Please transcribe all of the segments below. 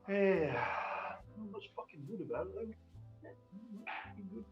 Hey, not much fucking good about it. Like, not fucking good.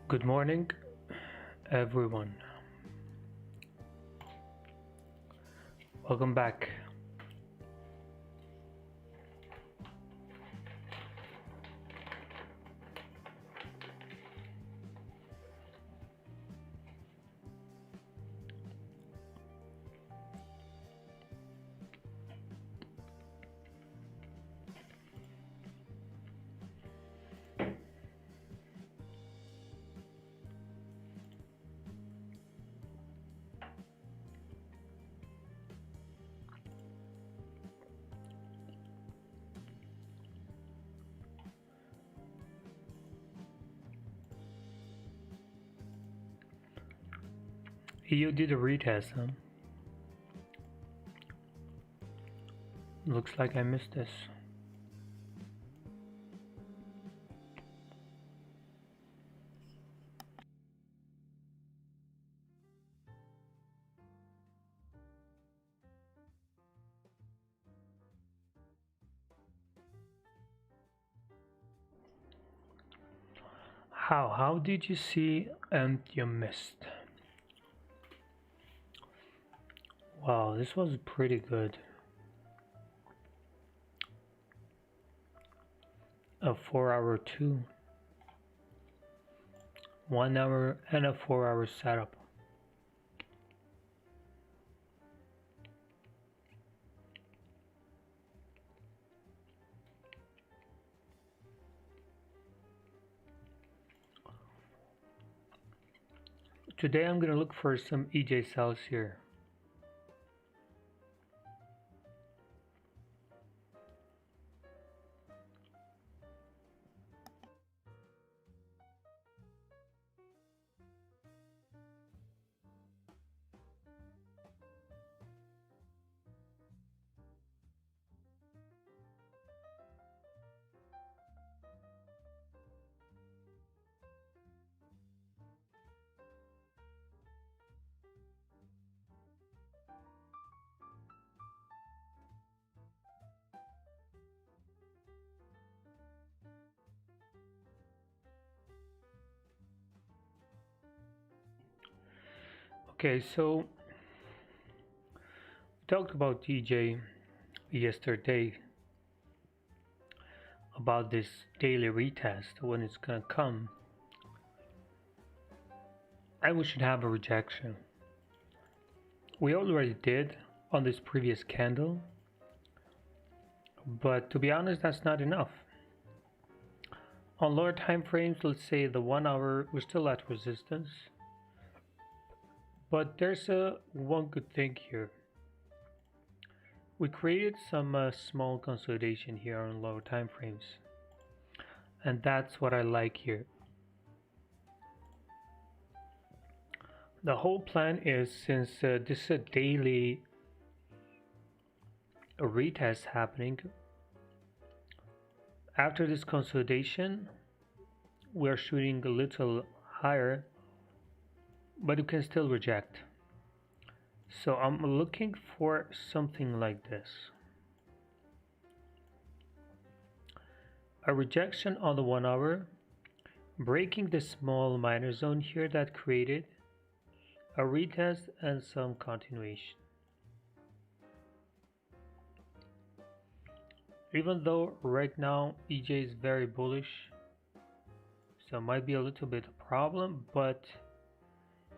Good morning, everyone. Welcome back. You did a retest, huh? Looks like I missed this. How did you see and you missed? Wow, this was pretty good. A 4-hour too. 1 hour and a 4-hour setup. Today I'm gonna look for some EJ cells here. Okay, so we talked about DJ yesterday about this daily retest when it's gonna come, and we should have a rejection. We already did on this previous candle, but to be honest, that's not enough. On lower time frames, let's say the 1 hour, we're still at resistance, but there's one good thing here. We created some small consolidation here on lower time frames, and that's what I like here. The whole plan is, since this is a daily retest happening, after this consolidation we are shooting a little higher, but you can still reject. So I'm looking for something like this. A rejection on the 1 hour, breaking the small minor zone here that created, a retest and some continuation. Even though right now EJ is very bullish, so it might be a little bit a problem, but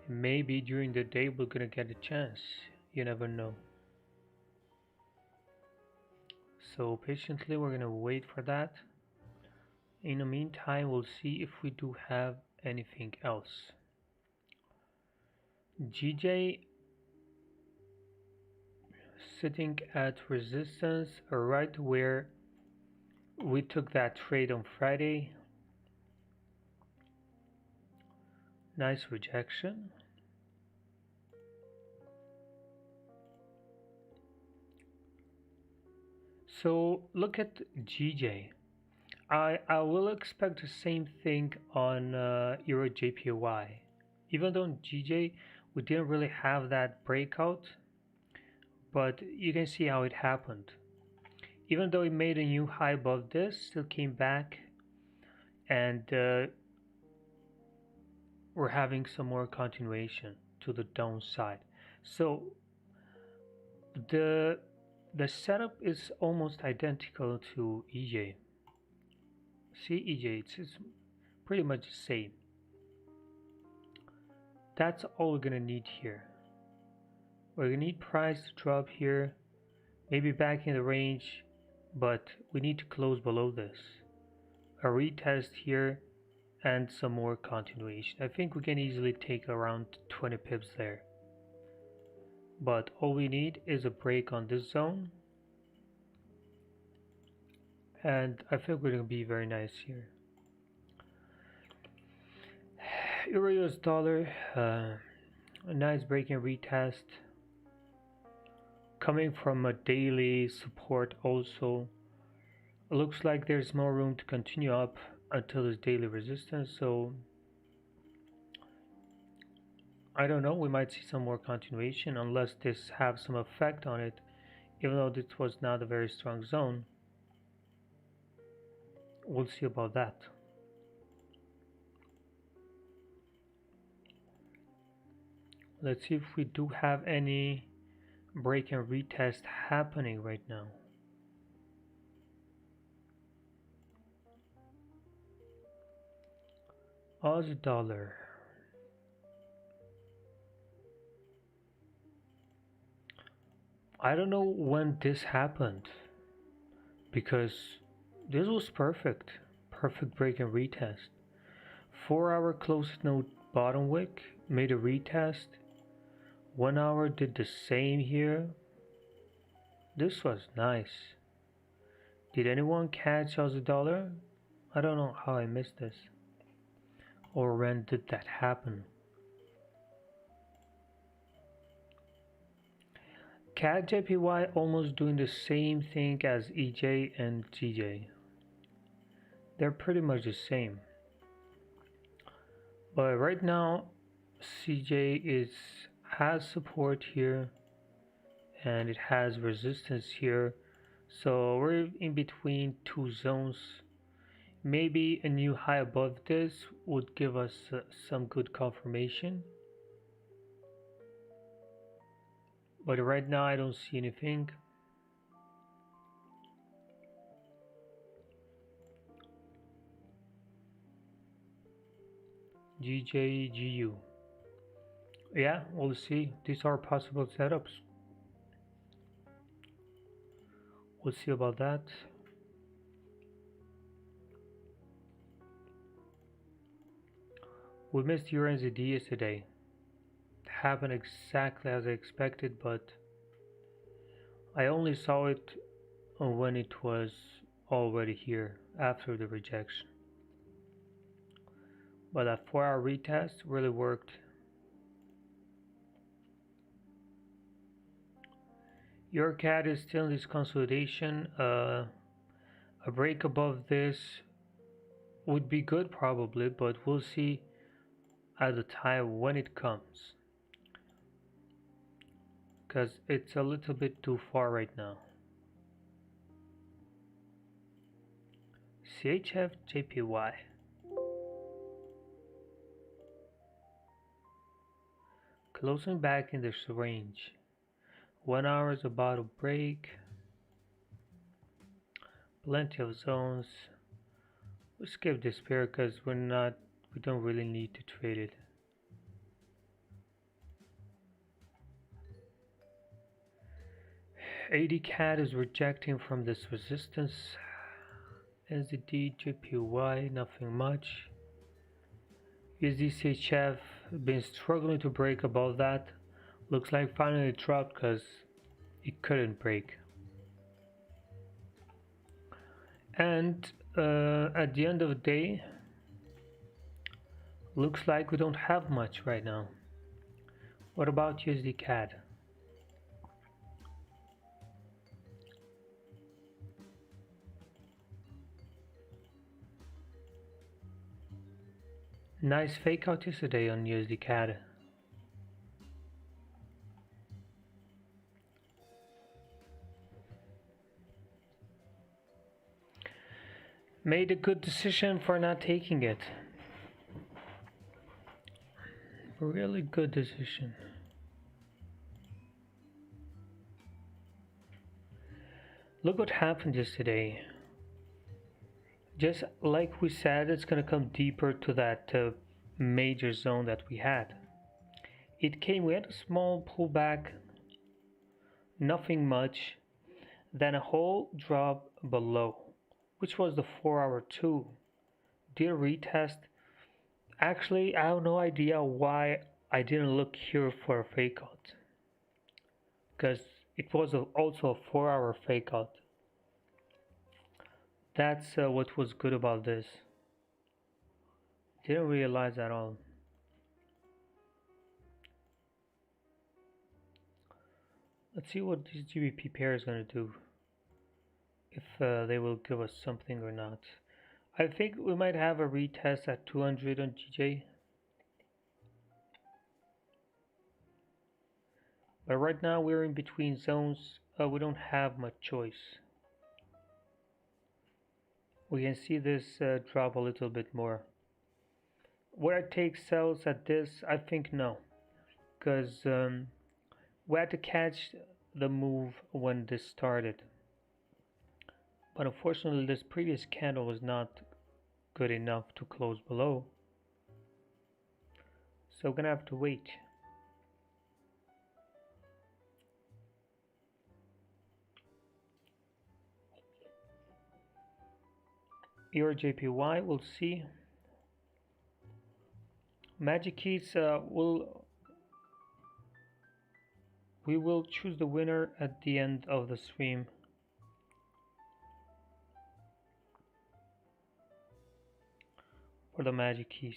maybe during the day we're gonna get a chance. You never know. So patiently we're gonna wait for that. In the meantime, we'll see if we do have anything else. GJ sitting at resistance right where we took that trade on Friday. Nice rejection. So look at GJ. I will expect the same thing on Euro JPY. Even though on GJ we didn't really have that breakout, but you can see how it happened. Even though it made a new high above this, still came back, and we're having some more continuation to the downside. So the setup is almost identical to EJ. See, EJ, it's pretty much the same. That's all we're gonna need here. We're gonna need price to drop here, maybe back in the range, but we need to close below this. A retest here and some more continuation. I think we can easily take around 20 pips there. But all we need is a break on this zone, and I think we're gonna be very nice here. Euro US dollar, a nice break and retest, coming from a daily support also. It looks like there's more room to continue up until this daily resistance, so I don't know, we might see some more continuation unless this have some effect on it, even though this was not a very strong zone. We'll see about that. Let's see if we do have any break and retest happening right now. Aussie dollar. I don't know when this happened, because this was perfect break and retest. 4 hour closed node bottom wick, made a retest. 1 hour did the same here. This was nice. Did anyone catch Aussie dollar? I don't know how I missed this, or when did that happen. CAD JPY almost doing the same thing as EJ and GJ. They're pretty much the same. But right now CJ has support here and it has resistance here, so we're in between two zones. Maybe a new high above this would give us some good confirmation. But right now I don't see anything. GJGU. Yeah, we'll see. These are possible setups. We'll see about that. We missed your NZD yesterday. It happened exactly as I expected, but I only saw it when it was already here after the rejection. But that 4-hour retest really worked. Your CAD is still in this consolidation. A break above this would be good probably, but we'll see at the time when it comes. Because it's a little bit too far right now. CHF JPY. Closing back in this range. 1 hour is about to break. Plenty of zones. We'll skip this pair because we don't really need to trade it. AD CAD is rejecting from this resistance. NZD JPY, nothing much. USD CHF been struggling to break above that. Looks like finally it dropped because it couldn't break. And at the end of the day, looks like we don't have much right now. What about USD CAD? Nice fake out yesterday on USD CAD. Made a good decision for not taking it. Really good decision. Look what happened yesterday. Just like we said, it's gonna come deeper to that major zone that we had. We had a small pullback, nothing much, then a whole drop below, which was the 4-hour 2. Did a retest. Actually, I have no idea why I didn't look here for a fake out, because it was also a 4-hour fake out. That's what was good about this. Didn't realize at all. Let's see what this GBP pair is going to do. If they will give us something or not. I think we might have a retest at 200 on GJ. But right now we're in between zones. We don't have much choice. We can see this drop a little bit more. Would I take sells at this? I think no. Because we had to catch the move when this started. But unfortunately this previous candle was not good enough to close below. So we're gonna have to wait. Euro JPY, we'll see. Magic keys we will choose the winner at the end of the stream. For the magic keys.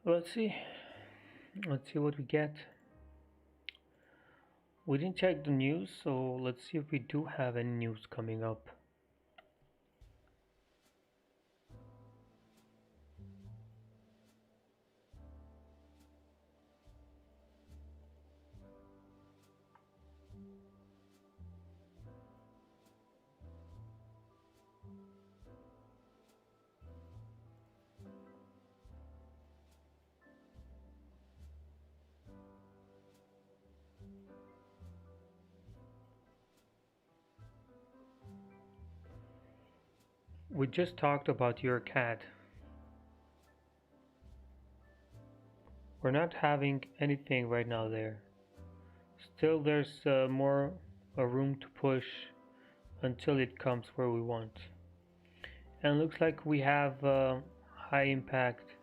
Let's see what we get. We didn't check the news, so let's see if we do have any news coming up. We just talked about your CAD. We're not having anything right now there. Still, there's more room to push until it comes where we want. And it looks like we have high impact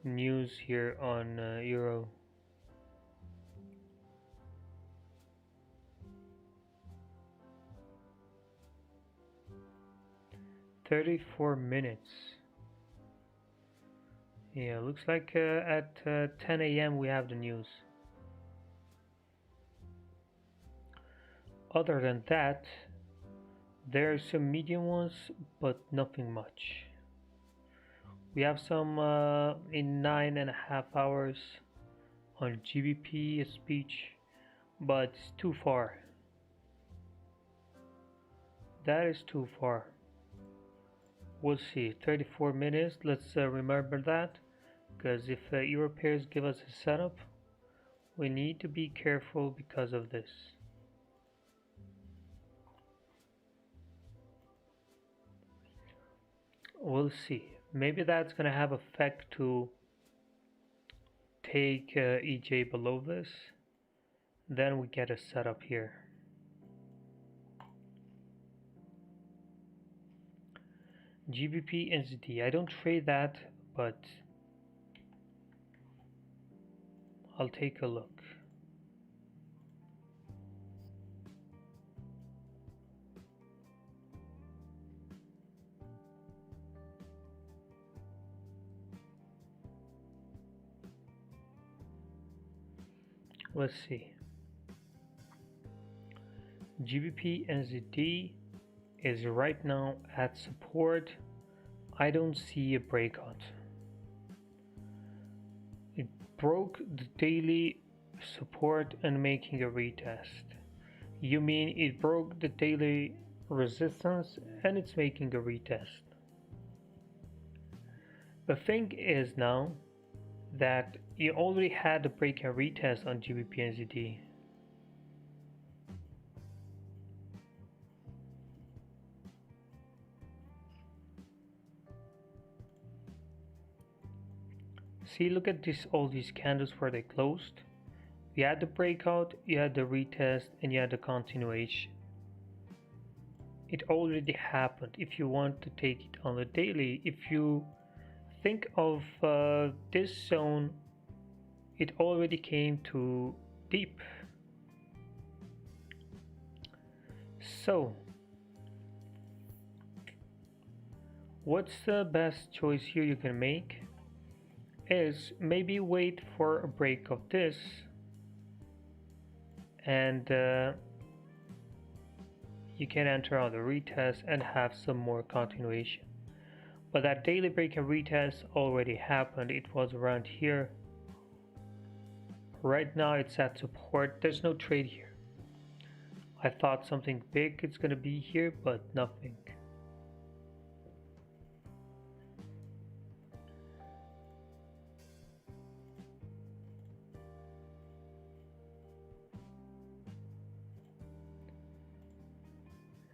news here on Euro. 34 minutes. Yeah, looks like at 10 a.m. we have the news. Other than that, there are some medium ones, but nothing much. We have some in 9.5 hours on GBP speech, but it's too far. That is too far. We'll see. 34 minutes. Let's remember that, because if Euro pairs give us a setup, we need to be careful because of this. We'll see. Maybe that's gonna have effect to take EJ below this. Then we get a setup here. GBP NZD. I don't trade that, but I'll take a look. Let's see. GBP NZD is right now at support. I don't see a breakout. It broke the daily support and making a retest. You mean it broke the daily resistance and it's making a retest. The thing is now that you already had the break and retest on GBP NZD. See, look at this, all these candles where they closed. You had the breakout, you had the retest, and you had the continuation. It already happened. If you want to take it on the daily, if you think of this zone, it already came to deep. So, what's the best choice here you can make? Is maybe wait for a break of this and you can enter on the retest and have some more continuation. But that daily break and retest already happened. It was around here. Right now it's at support. There's no trade here. I thought something big is gonna be here, but nothing.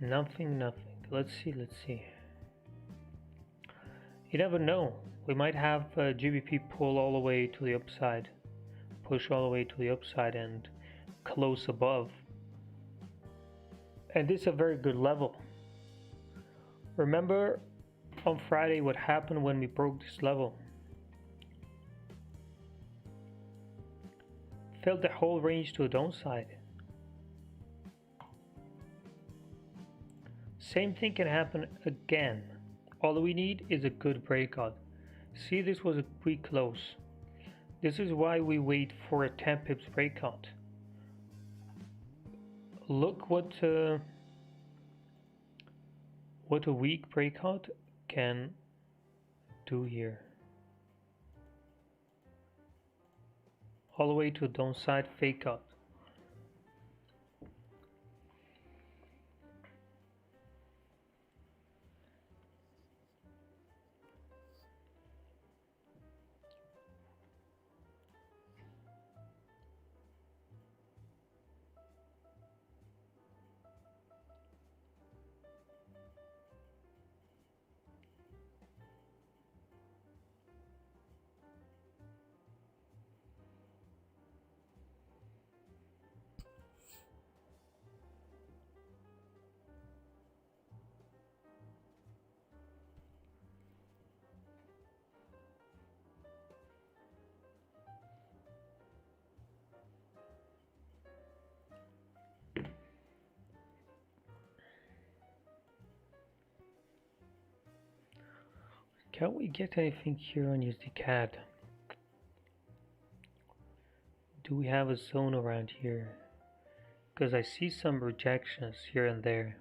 Nothing. Let's see. You never know. We might have GBP pull all the way to the upside, push all the way to the upside and close above. And this is a very good level. Remember on Friday what happened when we broke this level? Filled the whole range to the downside. Same thing can happen again. All we need is a good breakout. See, this was a weak close. This is why we wait for a 10 pips breakout. Look what a weak breakout can do here. All the way to downside fake out. Can we get anything here on USD CAD? Do we have a zone around here? Because I see some rejections here and there.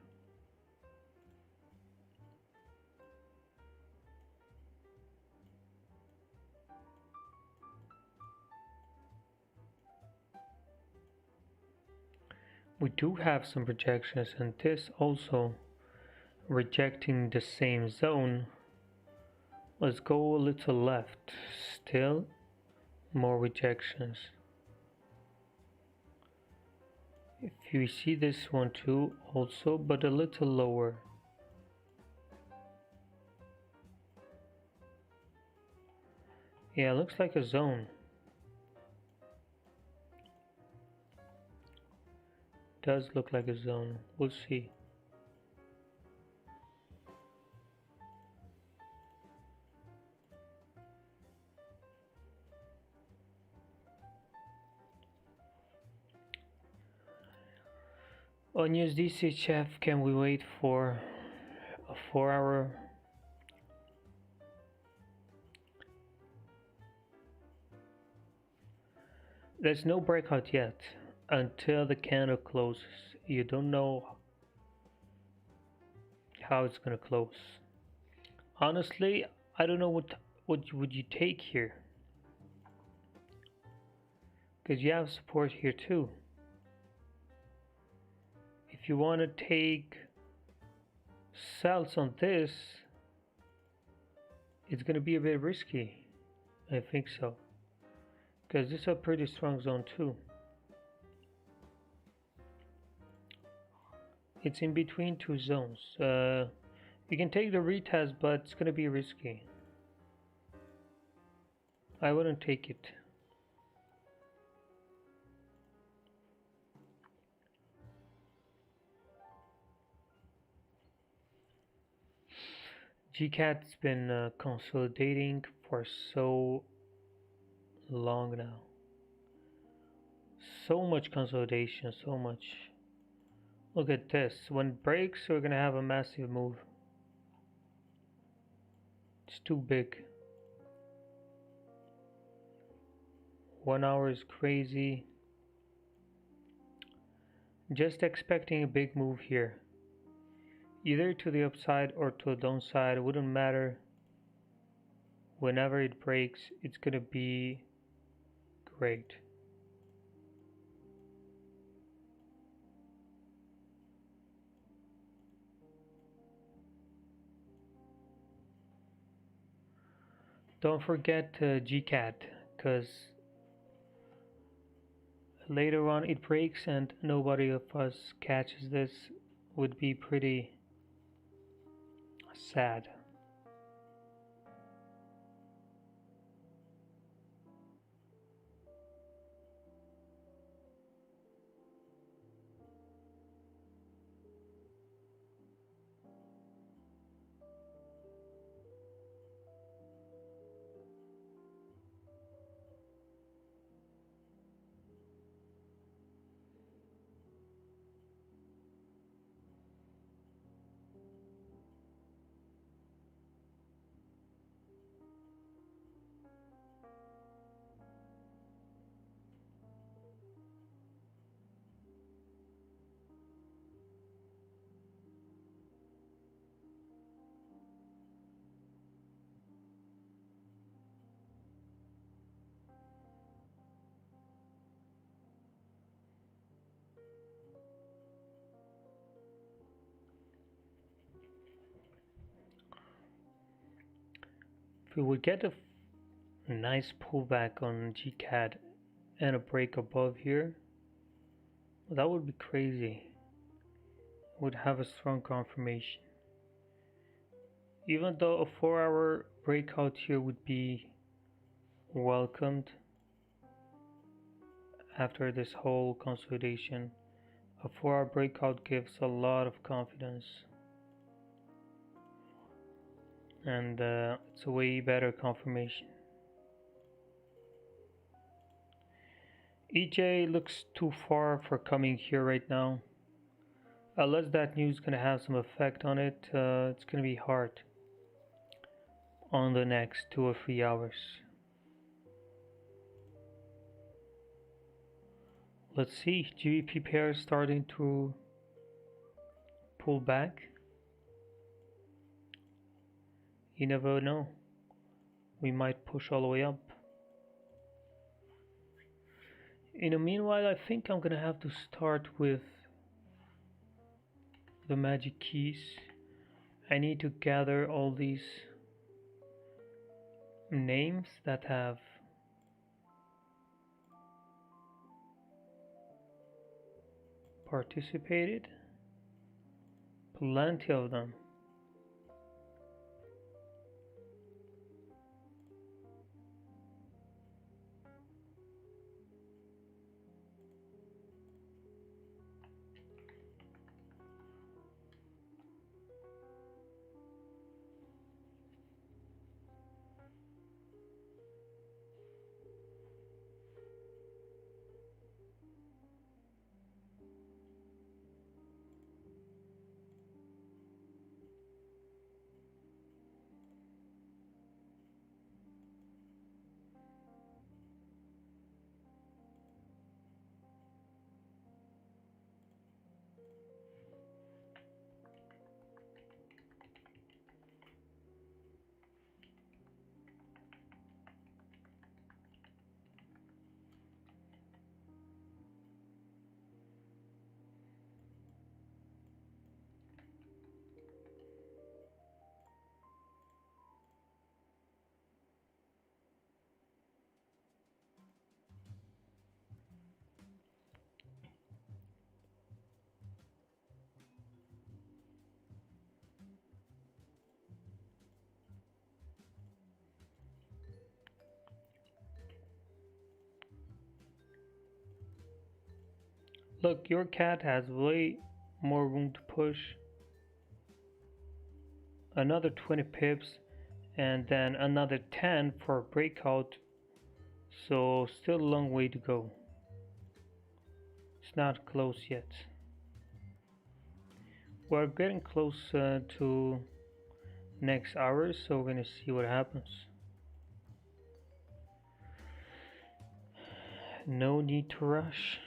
We do have some rejections, and this also rejecting the same zone. Let's go a little left. Still more rejections. If you see this one too also, but a little lower. Yeah, looks like a zone. Does look like a zone. We'll see. On USD CHF, can we wait for a 4-hour? There's no breakout yet until the candle closes. You don't know how it's gonna close. Honestly, I don't know what would you take here, because you have support here too. If you want to take sells on this, it's gonna be a bit risky. I think so, because this is a pretty strong zone too. It's in between two zones. You can take the retest, but it's gonna be risky. I wouldn't take it. GCAD's been consolidating for so long now. So much consolidation, so much. Look at this. When it breaks, we're gonna have a massive move. It's too big. 1 hour is crazy. Just expecting a big move here. Either to the upside or to the downside, it wouldn't matter. Whenever it breaks, it's gonna be great. Don't forget GCAD, because later on it breaks and nobody of us catches this, would be pretty sad. If we would get a nice pullback on GCAD and a break above here, that would be crazy. Would have a strong confirmation. Even though a 4-hour breakout here would be welcomed after this whole consolidation, a 4-hour breakout gives a lot of confidence, and it's a way better confirmation. EJ looks too far for coming here right now. Unless that news is gonna have some effect on it, it's gonna be hard on the next 2 or 3 hours. Let's see, GBP pair starting to pull back. You never know. We might push all the way up. In the meanwhile, I think I'm gonna have to start with the magic keys. I need to gather all these names that have participated. Plenty of them. Look, your cat has way more room to push. Another 20 pips and then another 10 for a breakout. So still a long way to go. It's not close yet. We're getting close to next hour, so we're gonna see what happens. No need to rush.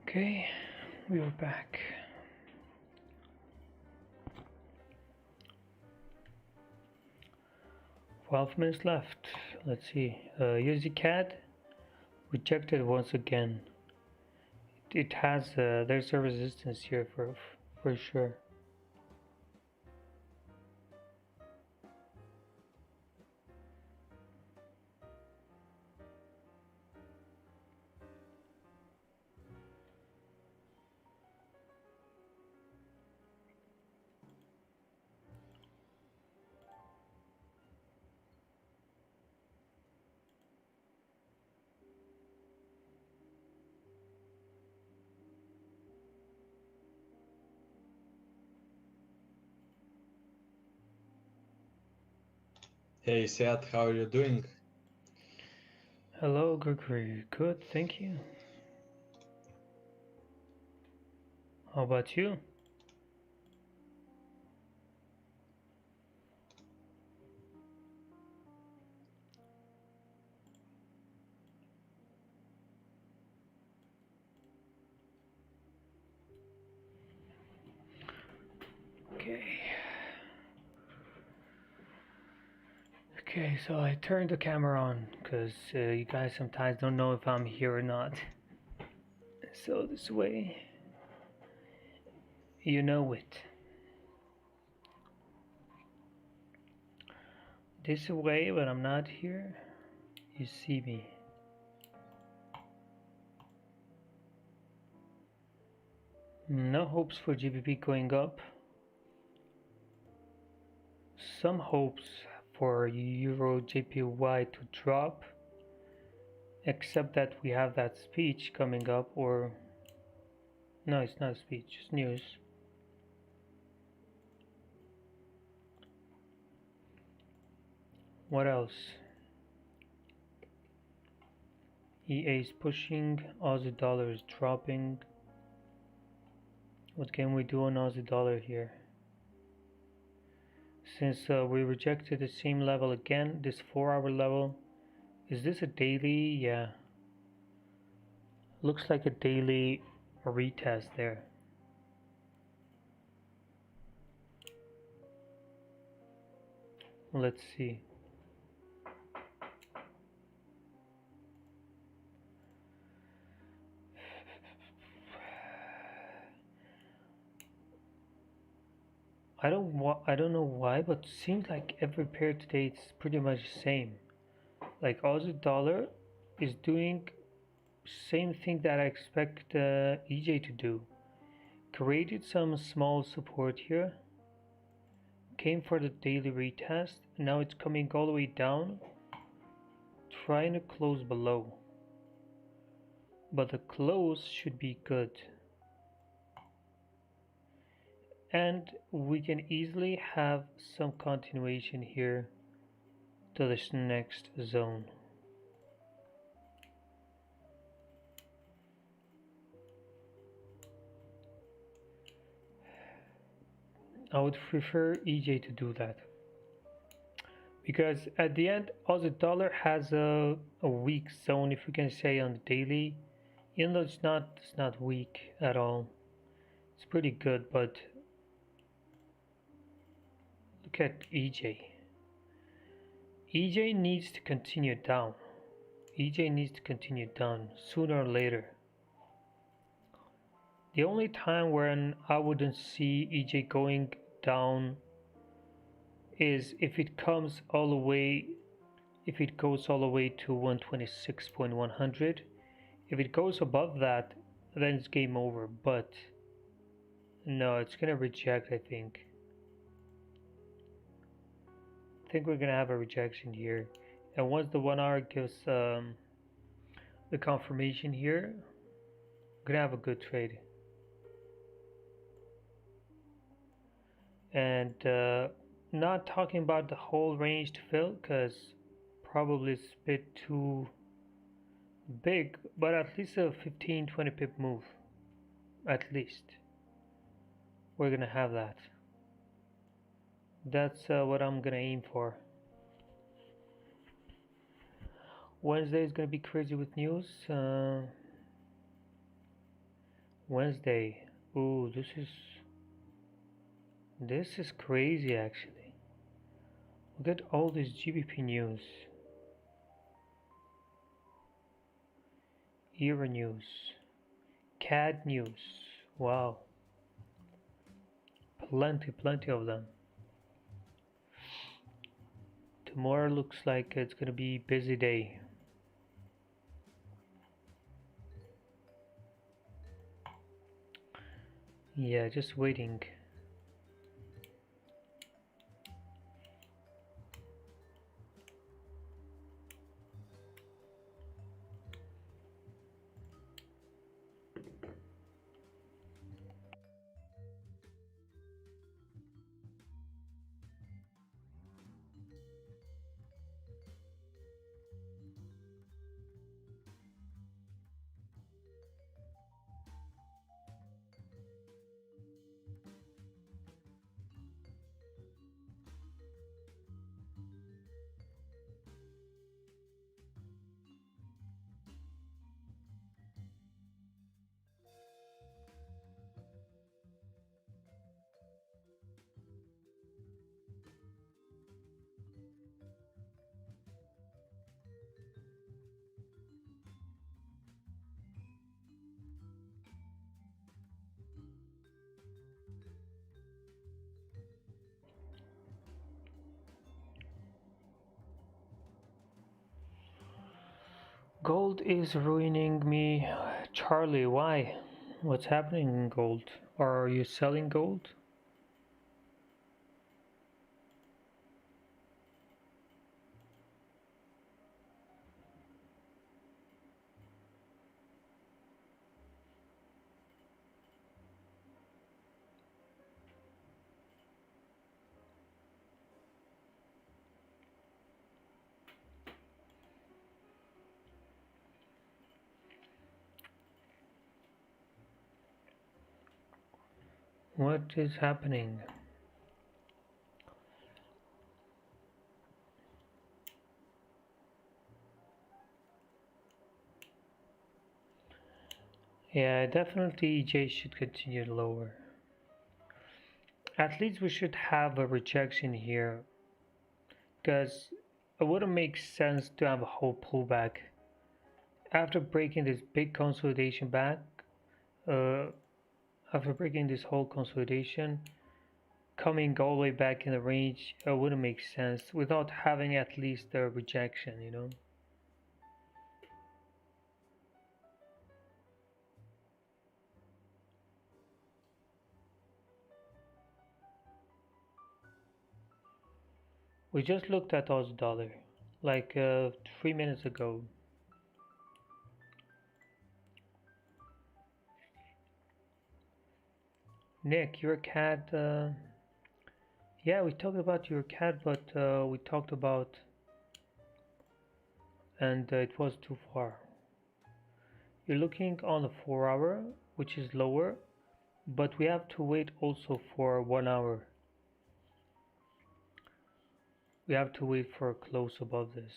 Okay, we are back. $12 left. Let's see. USD CAD rejected once again. It has there's a resistance here for sure. Hey Seat, how are you doing? Hello, Gregory. Good, thank you. How about you? Okay. Okay, so I turned the camera on because you guys sometimes don't know if I'm here or not. So this way, you know it. This way, when I'm not here, you see me. No hopes for GBP going up. Some hopes for Euro JPY to drop, except that we have that speech coming up, or no, it's not a speech, it's news. What else? EA is pushing, Aussie dollar is dropping. What can we do on Aussie dollar here? Since we rejected the same level again, this 4-hour level, is this a daily? Yeah. Looks like a daily retest there. Let's see. I don't know why, but it seems like every pair today it's pretty much the same. Like Aussie dollar is doing same thing that I expect EJ to do. Created some small support here. Came for the daily retest. Now it's coming all the way down. Trying to close below. But the close should be good. And we can easily have some continuation here to this next zone. I would prefer EJ to do that, because at the end Aussie dollar has a weak zone, if we can say, on the daily, even though it's not weak at all. It's pretty good, but look at EJ. EJ needs to continue down. EJ needs to continue down sooner or later. The only time when I wouldn't see EJ going down is if it comes all the way, if it goes all the way to 126.100. If it goes above that, then it's game over. But no, it's gonna reject, I think. I think we're gonna have a rejection here. And once the 1 hour gives the confirmation here, we're gonna have a good trade. And not talking about the whole range to fill, because probably it's a bit too big, but at least a 15-20 pip move, at least we're gonna have that. That's what I'm gonna aim for. Wednesday is gonna be crazy with news. Wednesday. Ooh, this is crazy actually. Look at all this GBP news. Euro news. CAD news. Wow. Plenty of them. Tomorrow looks like it's gonna be a busy day. Yeah, just waiting. Gold is ruining me. Charlie, why? What's happening in gold? Are you selling gold? What is happening? Yeah, definitely EJ should continue lower. At least we should have a rejection here, because it wouldn't make sense to have a whole pullback after breaking this big consolidation back. Uh, After breaking this whole consolidation, coming all the way back in the range wouldn't make sense without having at least a rejection, you know. We just looked at Aussie dollar like 3 minutes ago. Nick, your cat. Yeah, we talked about your cat, but we talked about, and it was too far. You're looking on the 4 hour, which is lower, but we have to wait also for 1 hour. We have to wait for a close above this.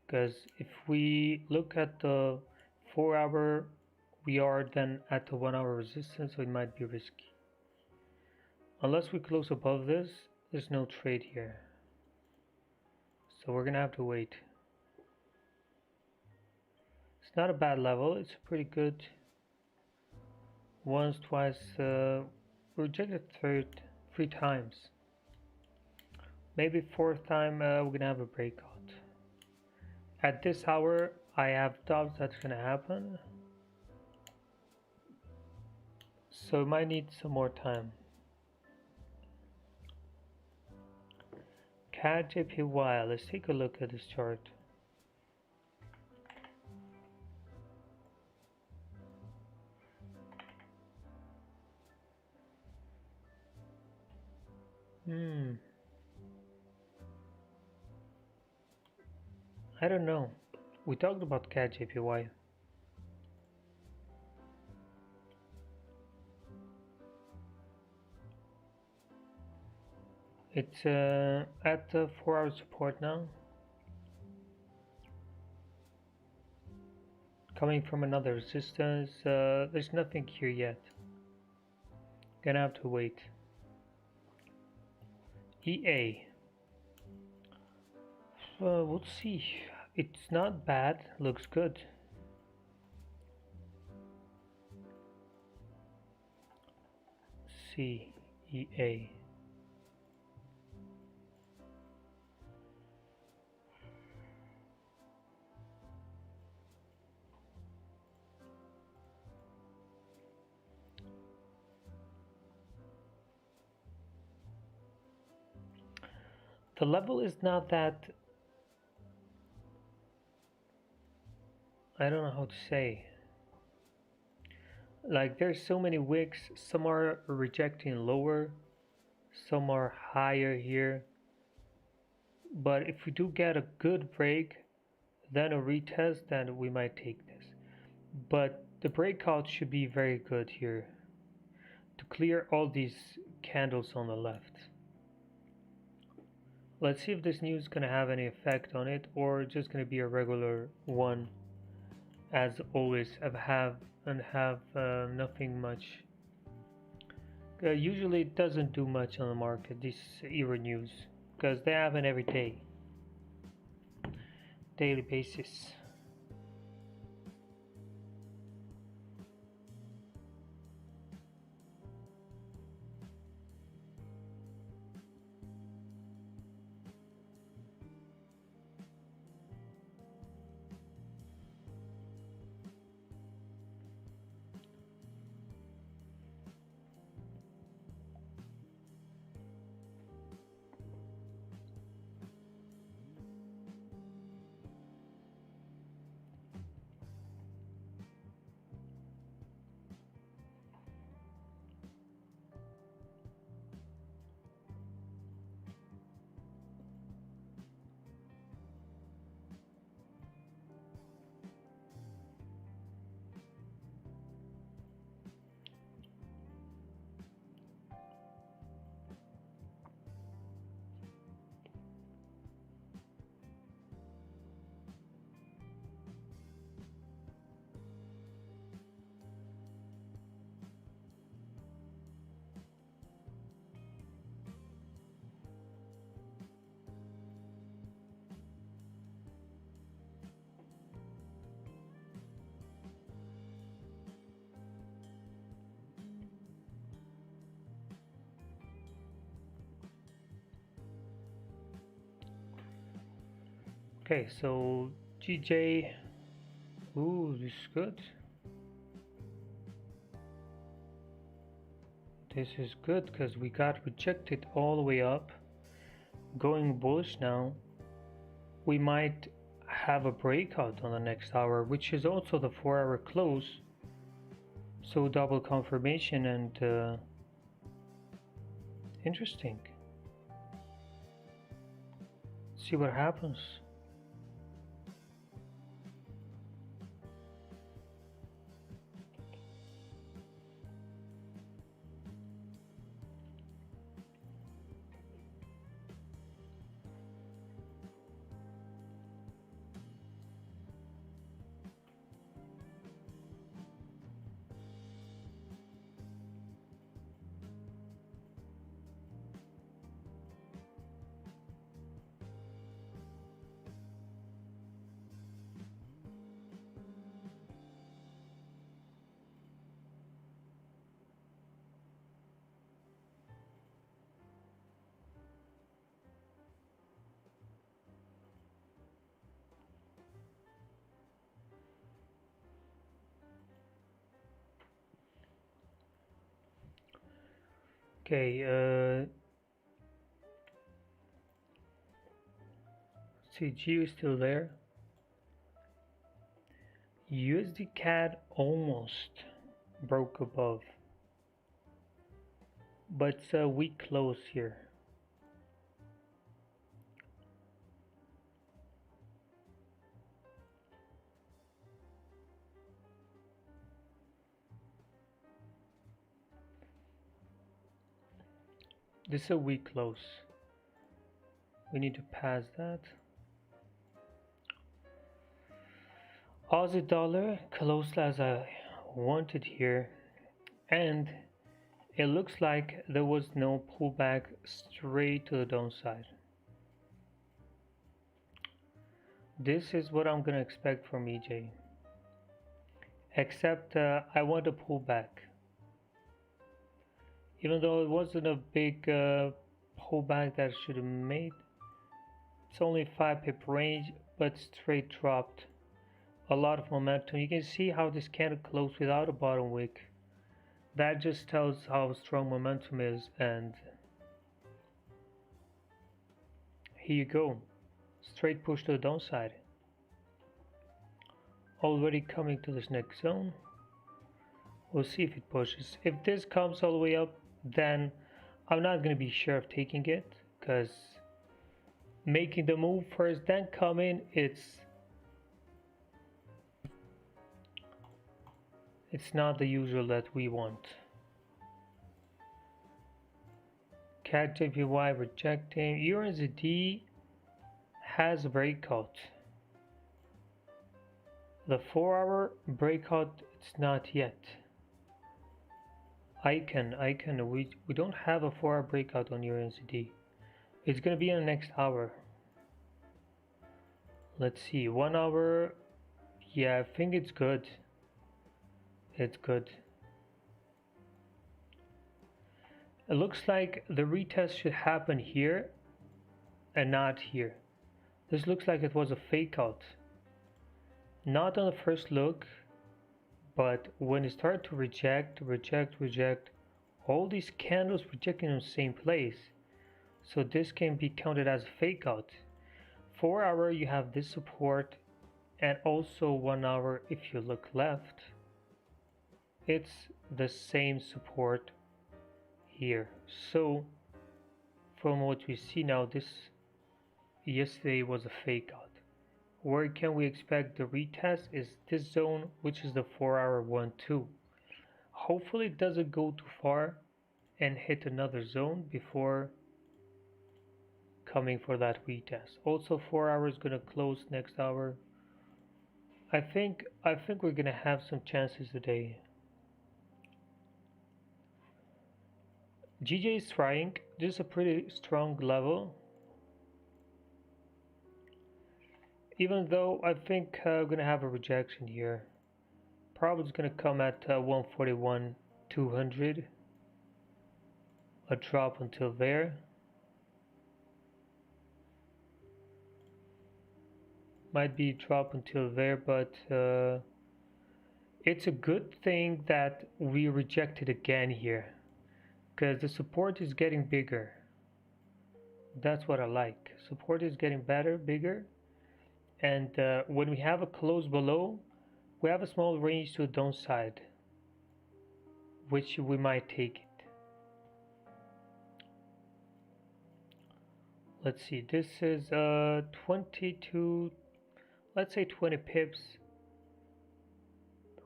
Because if we look at the 4 hour, we are then at the 1 hour resistance, so it might be risky. Unless we close above this, there's no trade here. So we're gonna have to wait. It's not a bad level, it's pretty good. Once, twice, rejected three times. Maybe fourth time we're gonna have a breakout. At this hour, I have doubts that's gonna happen. So it might need some more time. CAD JPY, let's take a look at this chart. I don't know. We talked about CAD JPY. It's at the 4 hour support now. Coming from another resistance. There's nothing here yet. Gonna have to wait. EA. We'll see. It's not bad. Looks good. CEA. The level is not that, I don't know how to say. Like there's so many wicks, some are rejecting lower, some are higher here. But if we do get a good break, then a retest, then we might take this. But the breakout should be very good here to clear all these candles on the left. Let's see if this news is going to have any effect on it, or just going to be a regular one, as always. Have nothing much. Usually it doesn't do much on the market, this era news, because they have it every day, daily basis. Okay, so GJ, ooh, this is good. This is good because we got rejected all the way up, going bullish now. We might have a breakout on the next hour, which is also the 4-hour close. So double confirmation and interesting. See what happens. Okay, CG is still there. USD CAD almost broke above, but it's a weak close here. This is a weak close. We need to pass that. Aussie dollar closed as I wanted here, and it looks like there was no pullback straight to the downside. This is what I'm gonna expect from EJ. Except I want a pullback. Even though it wasn't a big pullback that I should have made. It's only 5 pip range, but straight dropped. A lot of momentum. You can see how this candle closed without a bottom wick. That just tells how strong momentum is, and here you go. Straight push to the downside. Already coming to this next zone. We'll see if it pushes. If this comes all the way up, then I'm not going to be sure of taking it, because making the move first then come in, it's not the usual that we want. CAD JPY rejecting. USD has a breakout. The 4-hour breakout, it's not yet. Icon, we don't have a 4-hour breakout on USD. It's gonna be in the next hour. Let's see, 1 hour. Yeah, I think it's good. It's good. It looks like the retest should happen here and not here. This looks like it was a fake out. Not on the first look, but when it started to reject, all these candles rejecting in the same place. So this can be counted as a fake out. 4 hour, you have this support, and also 1 hour, if you look left, it's the same support here. So from what we see now, this yesterday was a fake out. Where can we expect the retest is this zone, which is the 4-hour 1-2. Hopefully it doesn't go too far and hit another zone before coming for that retest. Also 4 hours gonna close next hour. I think we're gonna have some chances today. GJ is trying. This is a pretty strong level. Even though I think we're gonna have a rejection here. Probably it's gonna come at 141.200. A drop until there. Might be a drop until there, but it's a good thing that we rejected again here, because the support is getting bigger. That's what I like. Support is getting better, bigger, and when we have a close below, we have a small range to the downside, which we might take it. Let's see, this is 22, let's say 20 pips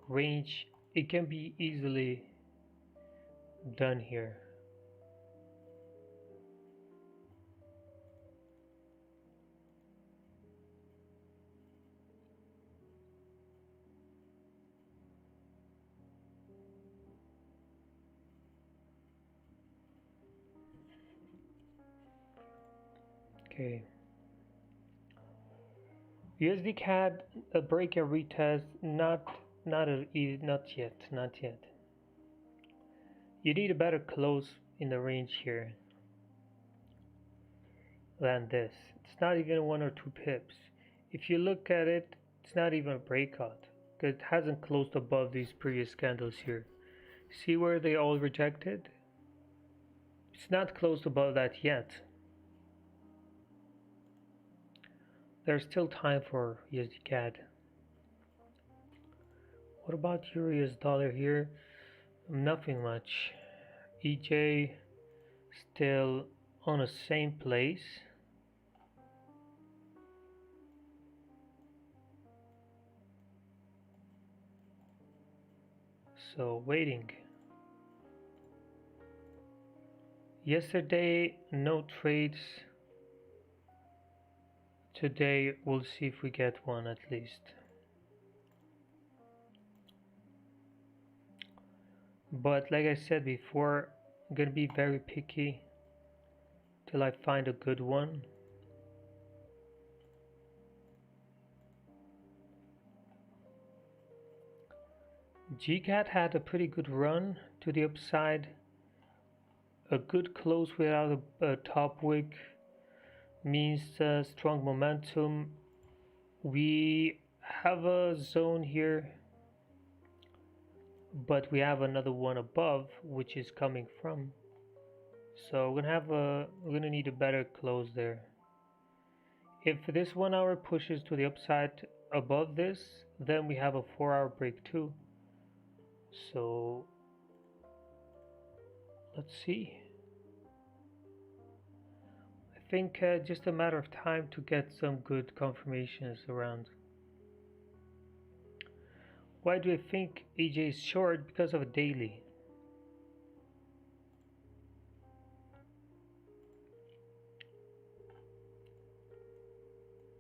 range. It can be easily done here. Okay. USD CAD a break and retest, not yet. You need a better close in the range here than this. It's not even 1 or 2 pips. If you look at it, it's not even a breakout, because it hasn't closed above these previous candles here. See where they all rejected? It's not closed above that yet. There's still time for USD CAD. What about Euro US dollar here? Nothing much. EJ still on the same place. So waiting. Yesterday no trades. Today we'll see if we get one at least. But like I said before, I'm gonna be very picky till I find a good one. GCAT had a pretty good run to the upside. A good close without a top wick means strong momentum. We have a zone here, but we have another one above which is coming from. So we're gonna need a better close there. If this 1 hour pushes to the upside above this, then we have a 4 hour break too. So let's see. I think just a matter of time to get some good confirmations around. Why do I think AJ is short? Because of a daily.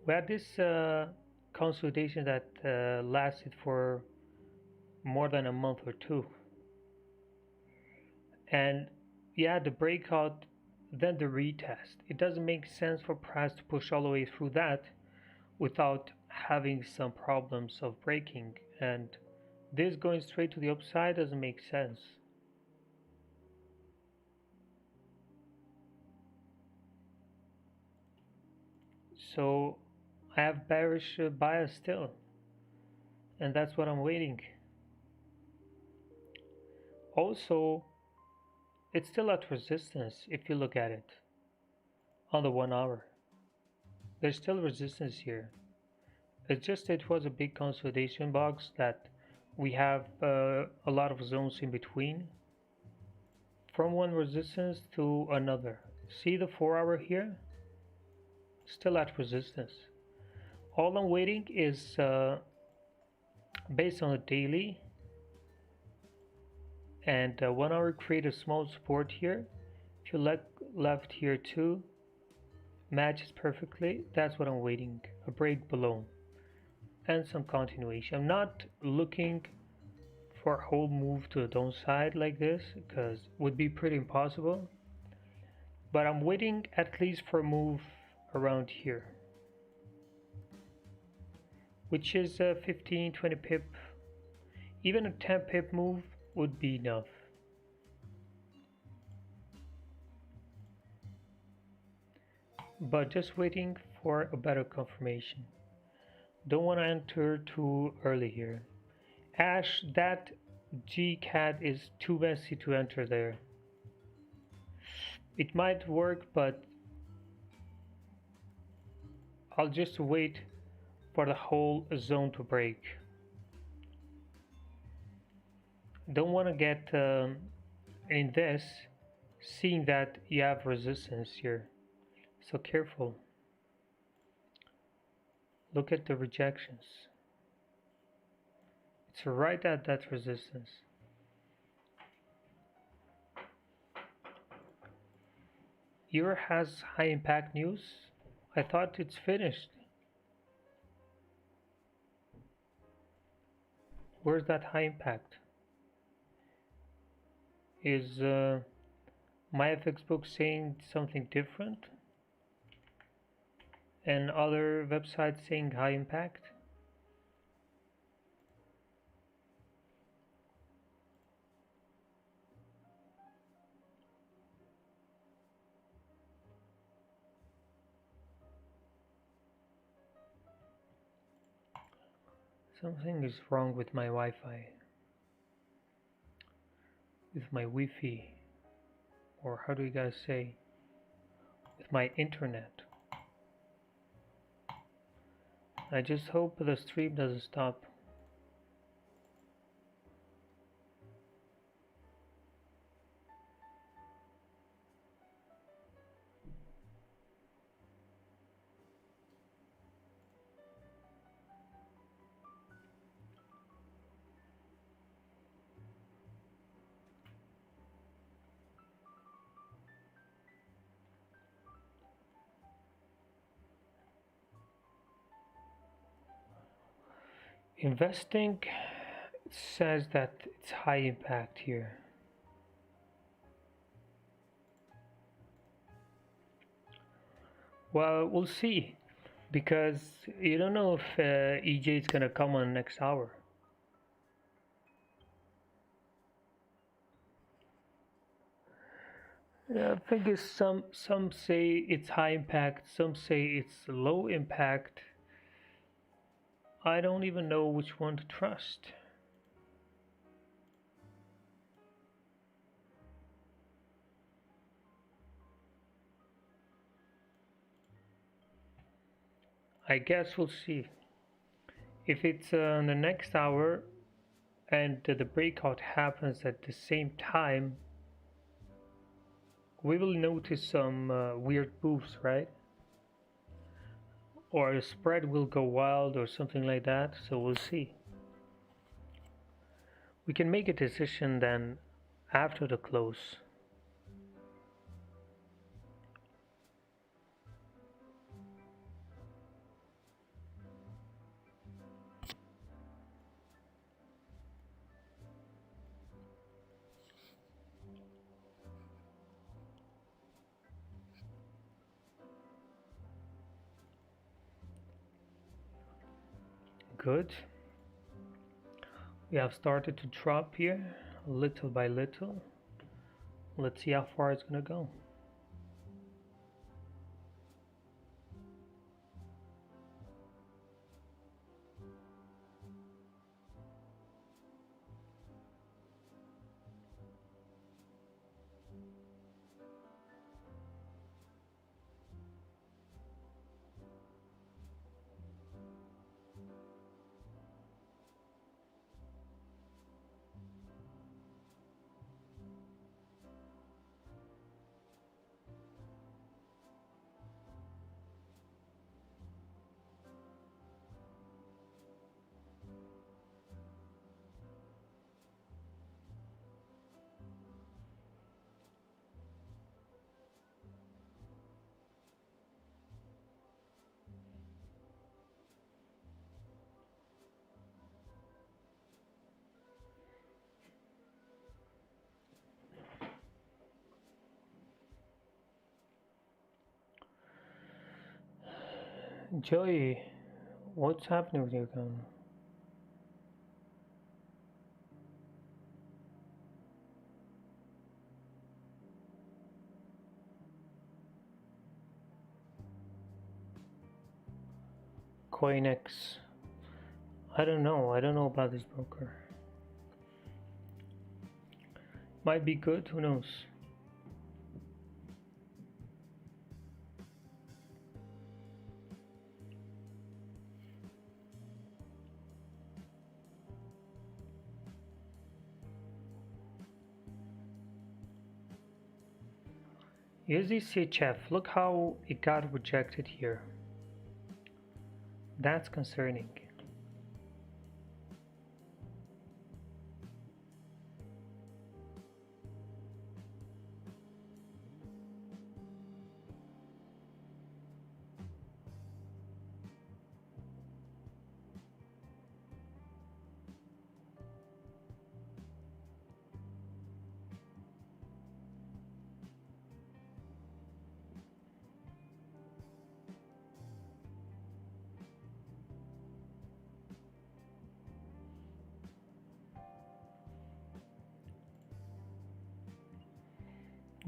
We had this consolidation that lasted for more than a month or two. And yeah, the breakout, then the retest. It doesn't make sense for price to push all the way through that without having some problems of breaking. And this going straight to the upside doesn't make sense. So I have bearish bias still, and that's what I'm waiting. Also, it's still at resistance if you look at it on the 1 hour. There's still resistance here. It's just it was a big consolidation box that we have a lot of zones in between from one resistance to another. See the 4 hour here? Still at resistance. All I'm waiting is based on the daily and 1 hour create a small support here. If you look left here too, matches perfectly. That's what I'm waiting. A break below and some continuation. I'm not looking for a whole move to the downside like this because it would be pretty impossible. But I'm waiting at least for a move around here, which is a 15-20 pip. Even a 10 pip move would be enough. But just waiting for a better confirmation. Don't want to enter too early here. Ash, that GCAD is too messy to enter there. It might work, but I'll just wait for the whole zone to break. Don't want to get in this, seeing that you have resistance here. So careful. Look at the rejections. It's right at that resistance. Euro has high impact news. I thought it's finished. Where's that high impact? Is my FX book saying something different? And other websites saying high impact? Something is wrong with my Wi-Fi, with my Wi-Fi, or how do you guys say, with my internet. I just hope the stream doesn't stop. Investing says that it's high impact here. Well, we'll see, because you don't know if EJ is gonna come on next hour. The thing is, some say it's high impact, some say it's low impact. I don't even know which one to trust. I guess we'll see. If it's the next hour and the breakout happens at the same time, we will notice some weird moves, right? Or the spread will go wild or something like that, so we'll see. We can make a decision then after the close. Good. We have started to drop here little by little. Let's see how far it's gonna go. Joey, what's happening with your gun? CoinX. I don't know about this broker. Might be good, who knows? Here's the CHF. Look how it got rejected here. That's concerning.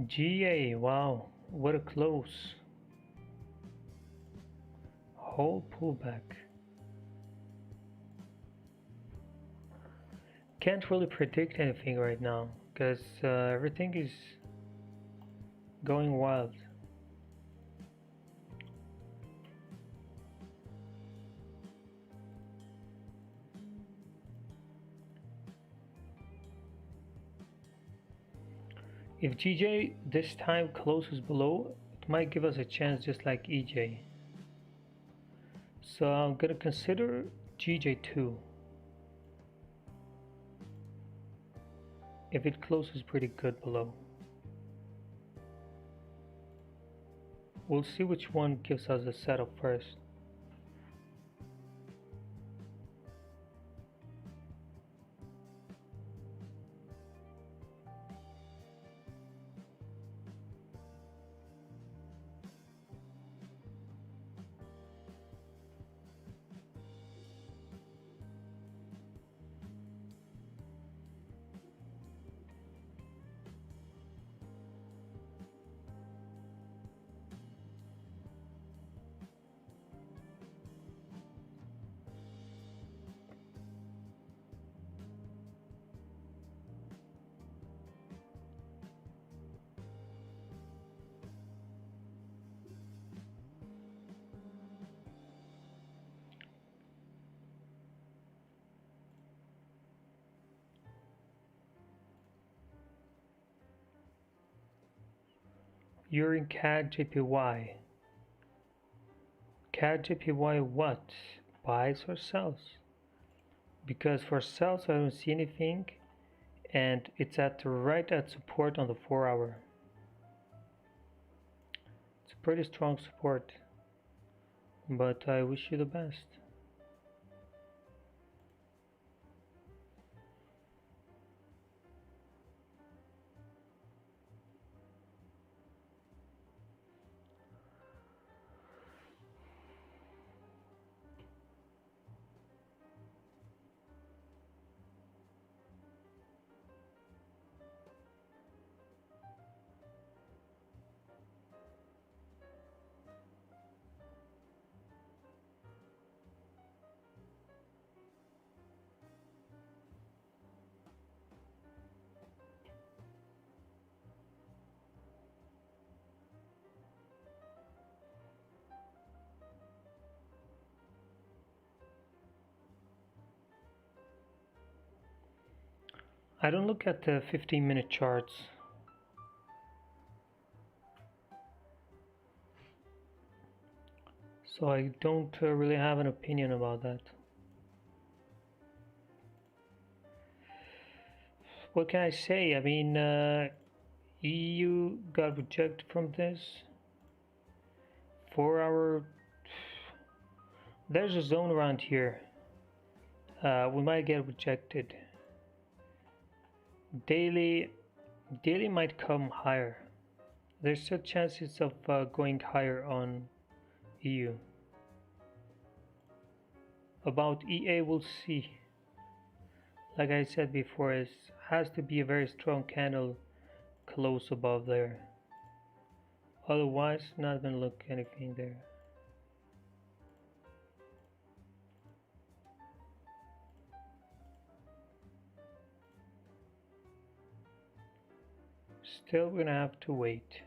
GA, wow, what a close. Whole pullback. Can't really predict anything right now because everything is going wild. If GJ this time closes below, it might give us a chance just like EJ. So I'm gonna consider GJ2. If it closes pretty good below. We'll see which one gives us a setup first. You're in CAD JPY. CAD JPY what? Buys or sells? Because for sells I don't see anything, and it's right at support on the 4-hour. It's a pretty strong support, but I wish you the best. I don't look at the 15-minute charts. So I don't really have an opinion about that. What can I say? I mean, EU got rejected from this. 4-hour. There's a zone around here. We might get rejected. Daily might come higher. There's still chances of going higher on EU. About EA, we'll see. Like I said before, it has to be a very strong candle close above there. Otherwise, not gonna look anything there. Still gonna have to wait.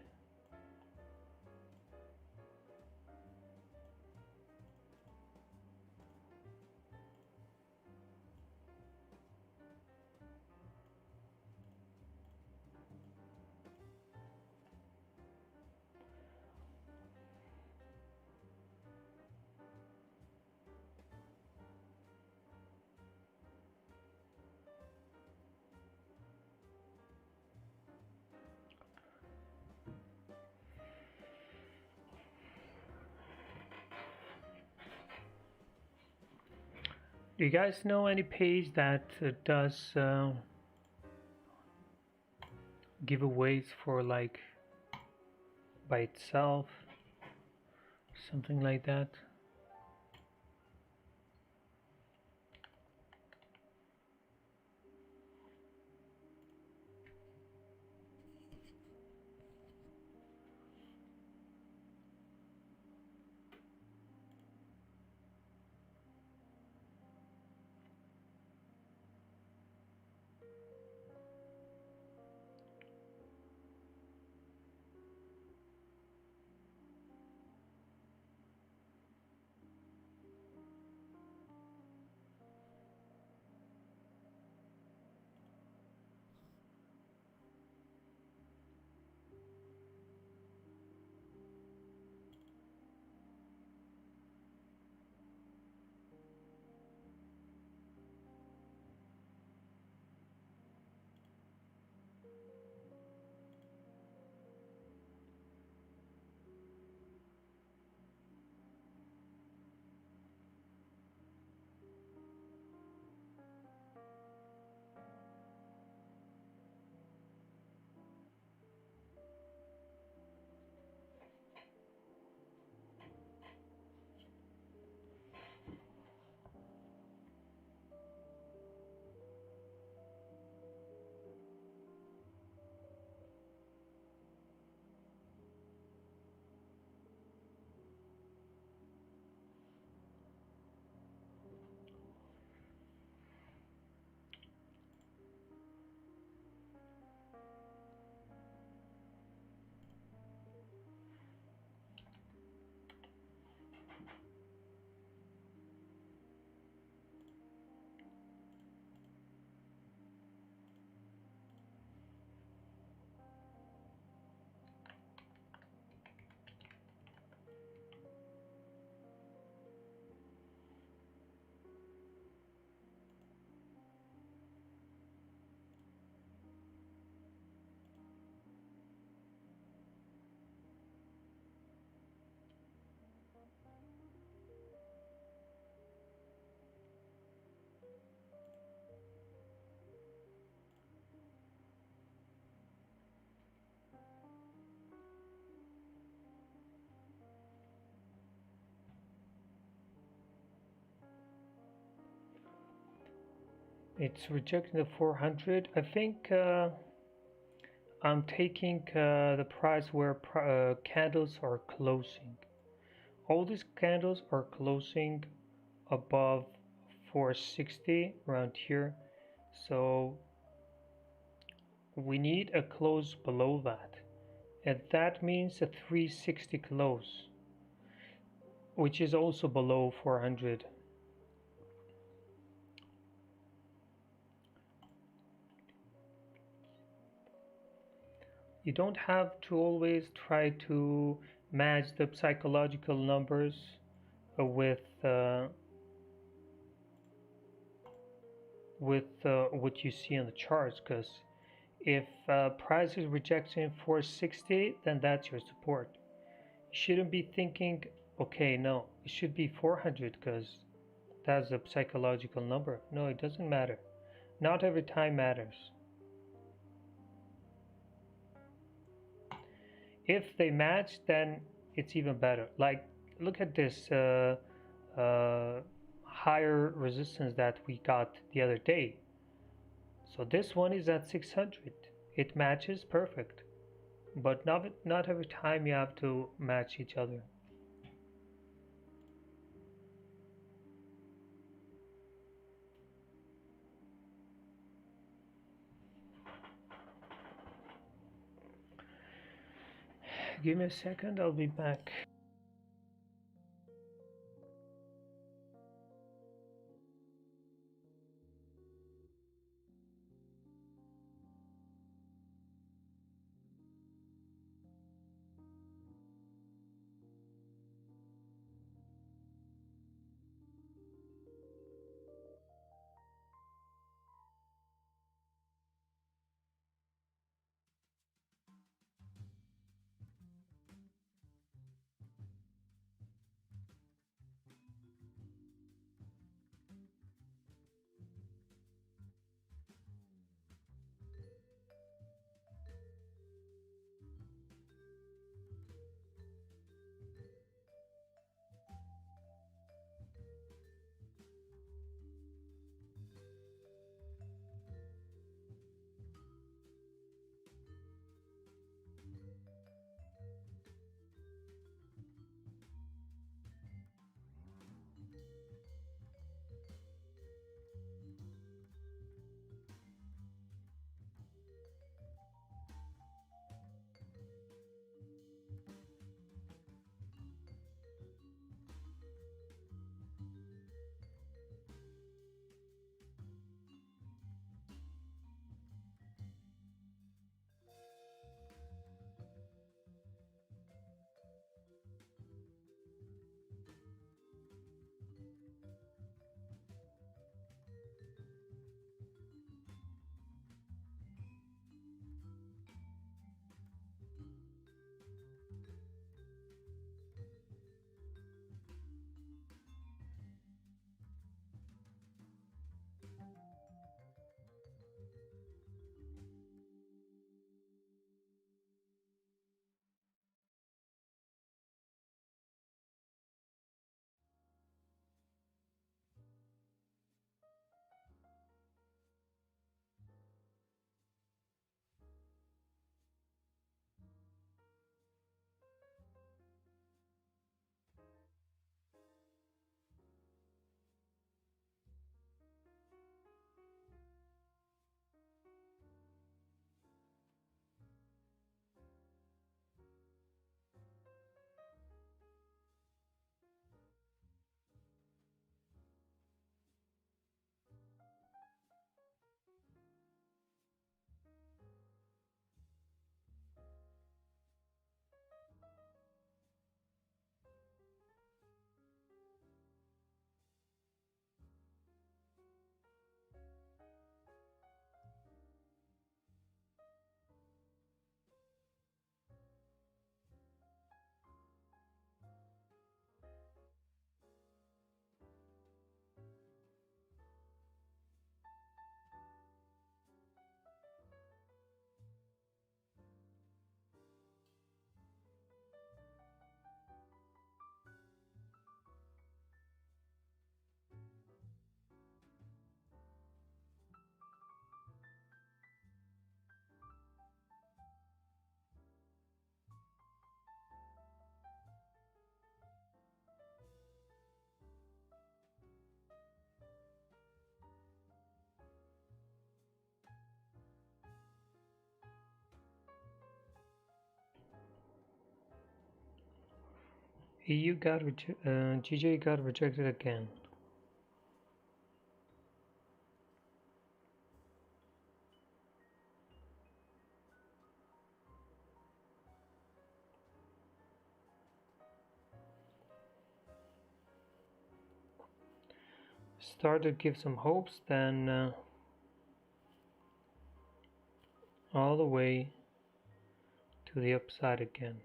Do you guys know any page that does giveaways for like by itself, something like that? It's rejecting the 400. I think I'm taking the price where candles are closing. All these candles are closing above 460 around here, so we need a close below that, and that means a 360 close, which is also below 400. You don't have to always try to match the psychological numbers with what you see on the charts, because if price is rejecting 460, then that's your support. You shouldn't be thinking, okay, no, it should be 400 because that's a psychological number. No, it doesn't matter. Not every time matters. If they match, then it's even better. Like, look at this higher resistance that we got the other day. So this one is at 600. It matches perfect, but not every time you have to match each other. Give me a second, I'll be back. GJ got rejected again. Start to give some hopes, then all the way to the upside again.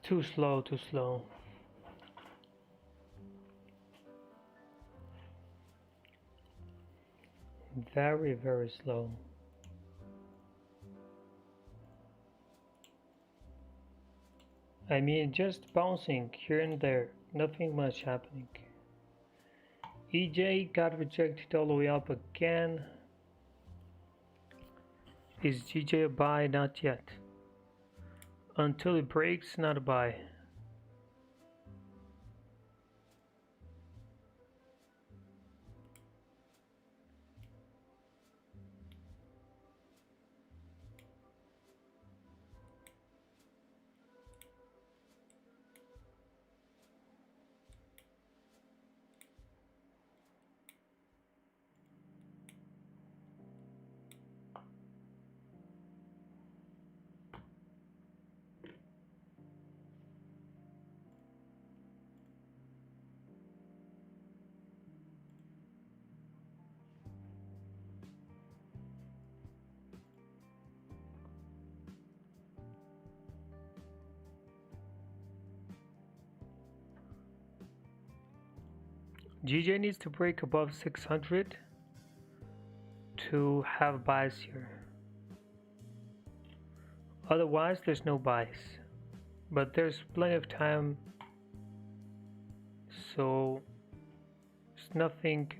Too slow, too slow. Very, very slow. I mean, just bouncing here and there, nothing much happening. EJ got rejected all the way up again. Is GJ a buy? Not yet. Until it breaks, not a buy. GJ needs to break above 600 to have buys here. Otherwise, there's no buys. But there's plenty of time, so there's nothing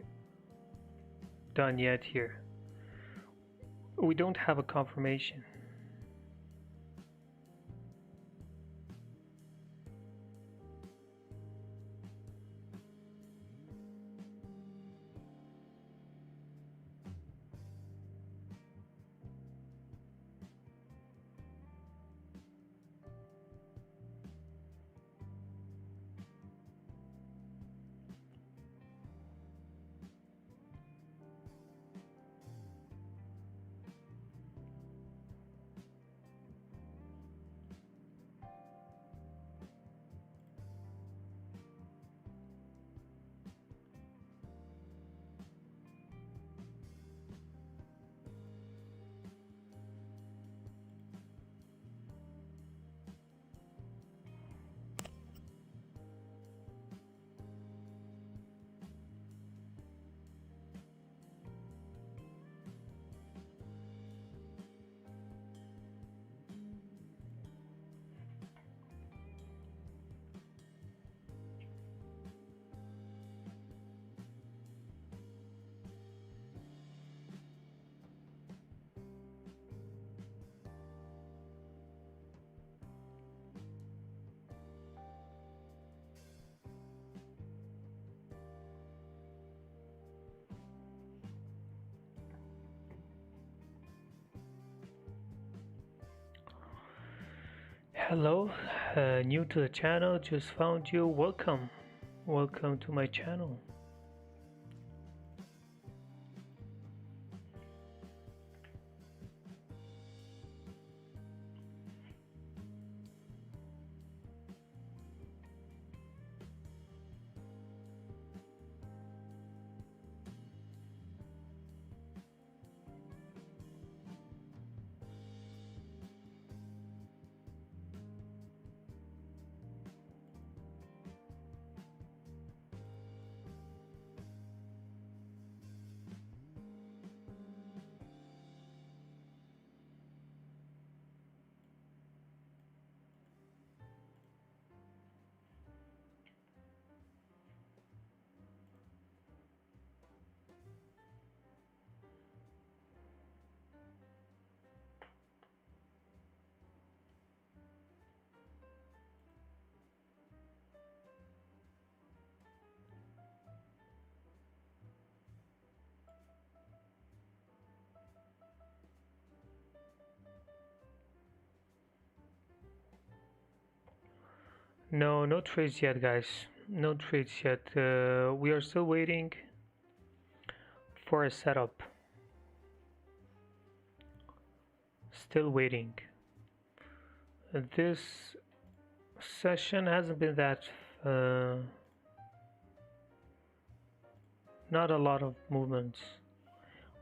done yet here. We don't have a confirmation. Hello, new to the channel, just found you. Welcome to my channel. No, no trades yet, guys. No trades yet. We are still waiting for a setup. Still waiting. This session hasn't been that not a lot of movements.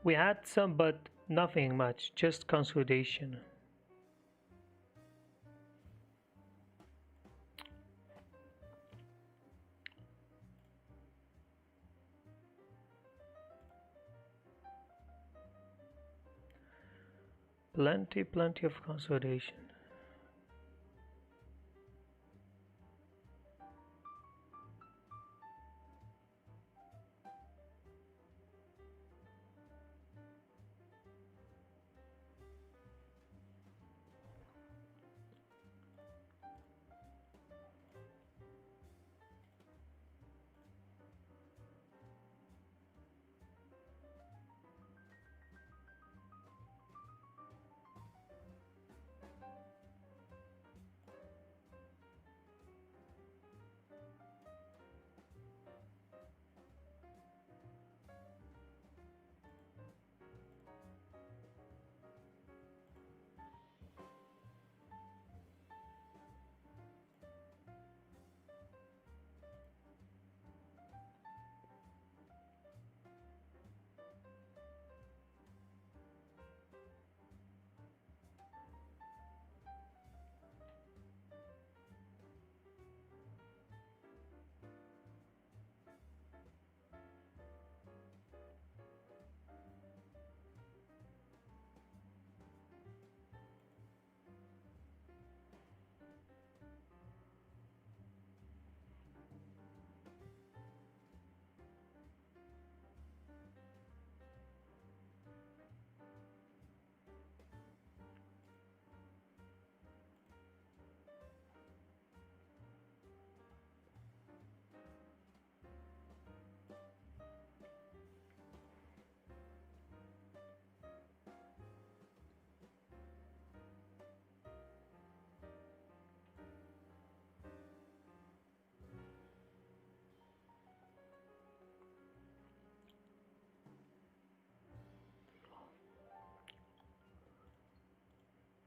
We had some, but nothing much, just consolidation. Plenty of consolidation.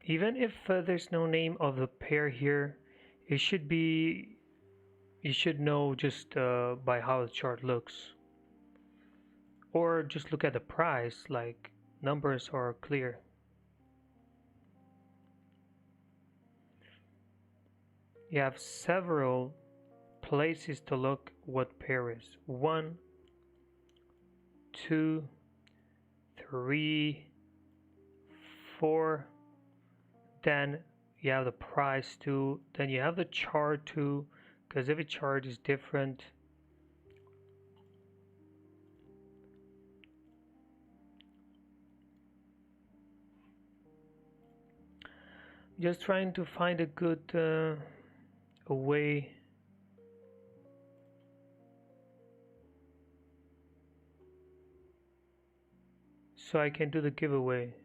Even if there's no name of the pair here, it should be, you should know just by how the chart looks. Or just look at the price, like numbers are clear. You have several places to look what pair is. 1, 2, 3, 4. Then you have the price too. Then you have the chart too, because every chart is different. Just trying to find a good a way so I can do the giveaway.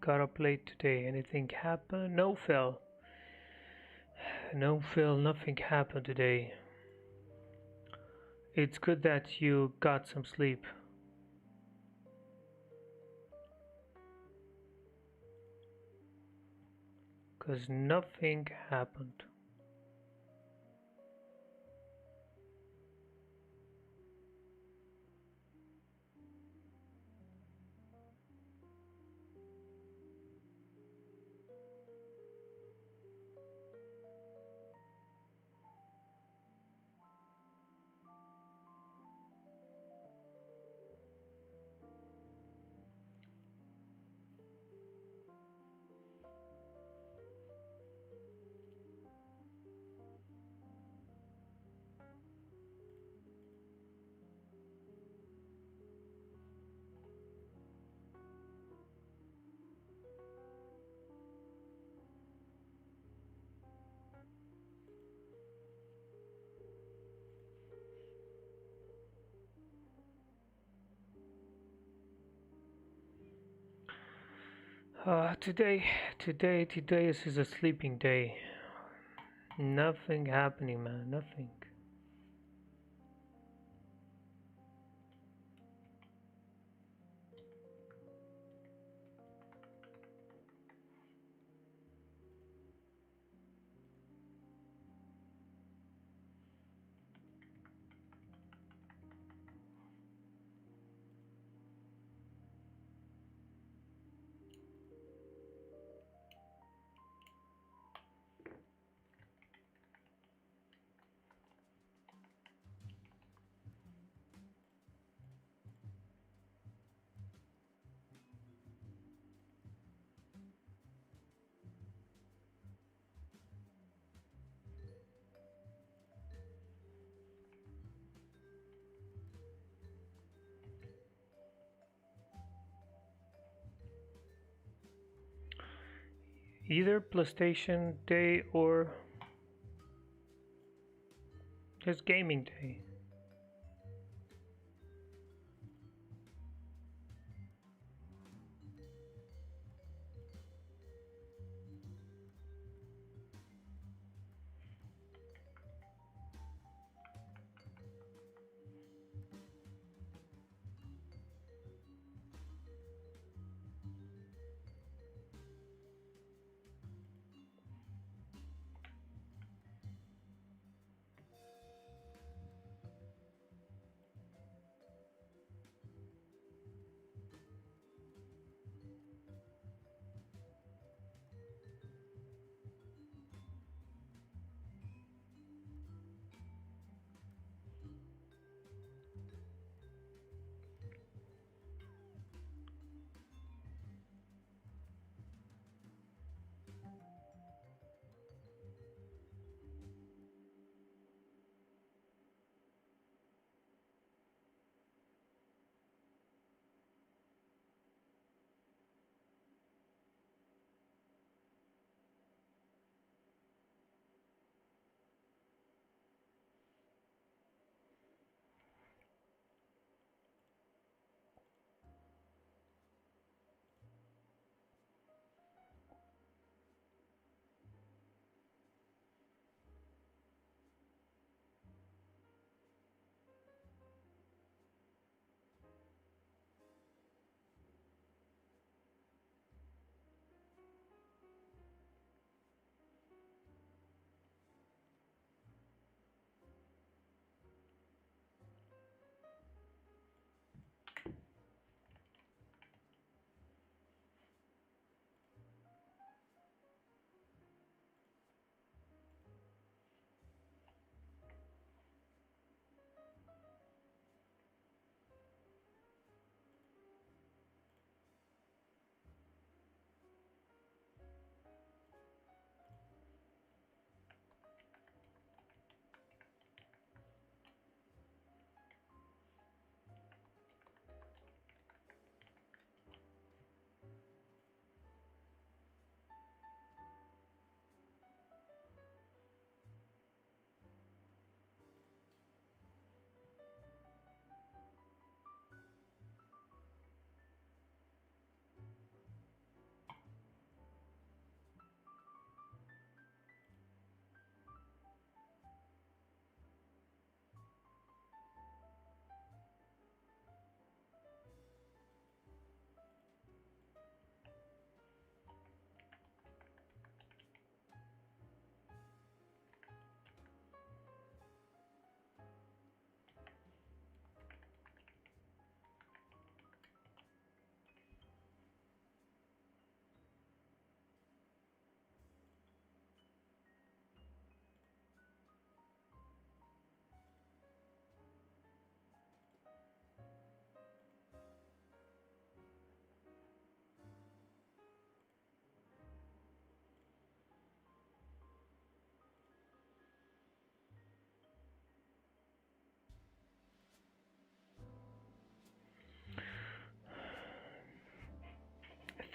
Got up late today. Anything happen? No, Phil. No, Phil, nothing happened today. It's good that you got some sleep. Because nothing happened. Today is a sleeping day. Nothing happening, man. Nothing. Either PlayStation Day or just gaming day.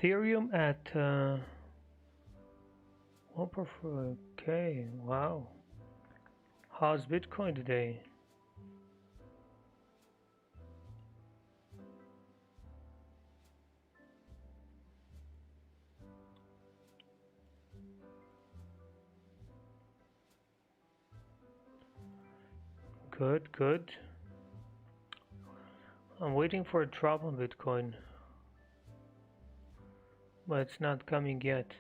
Ethereum at 1%. Okay, wow. How's Bitcoin today? Good, good. I'm waiting for a drop on Bitcoin, but it's not coming yet.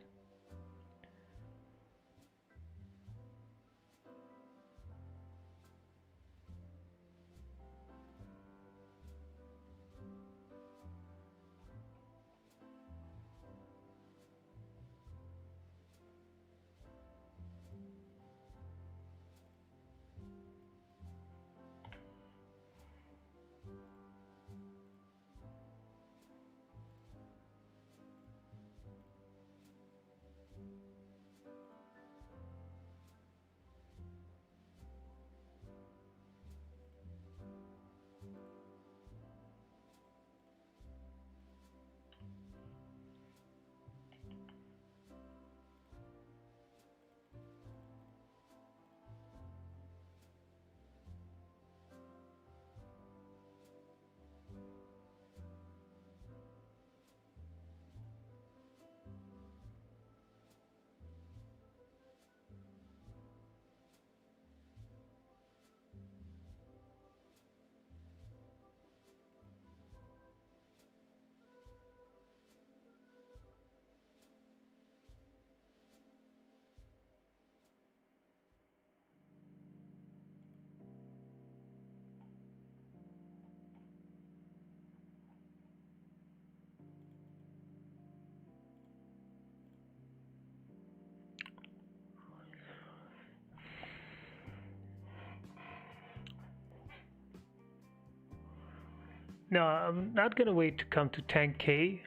No, I'm not gonna wait to come to 10K.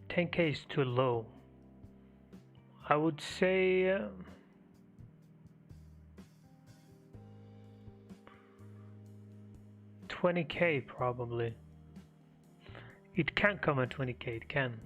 10K is too low. I would say 20K probably. It can come at 20K, it can.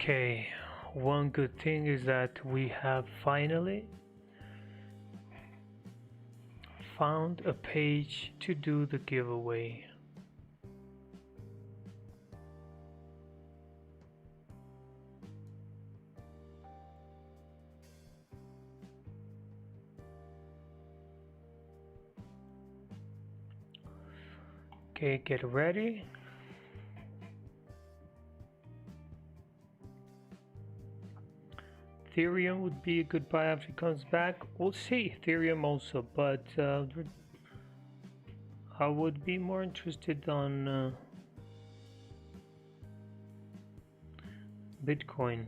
Okay, one good thing is that we have finally found a page to do the giveaway. Okay, get ready. Ethereum would be a good buy after it comes back. We'll see Ethereum also, but I would be more interested on Bitcoin.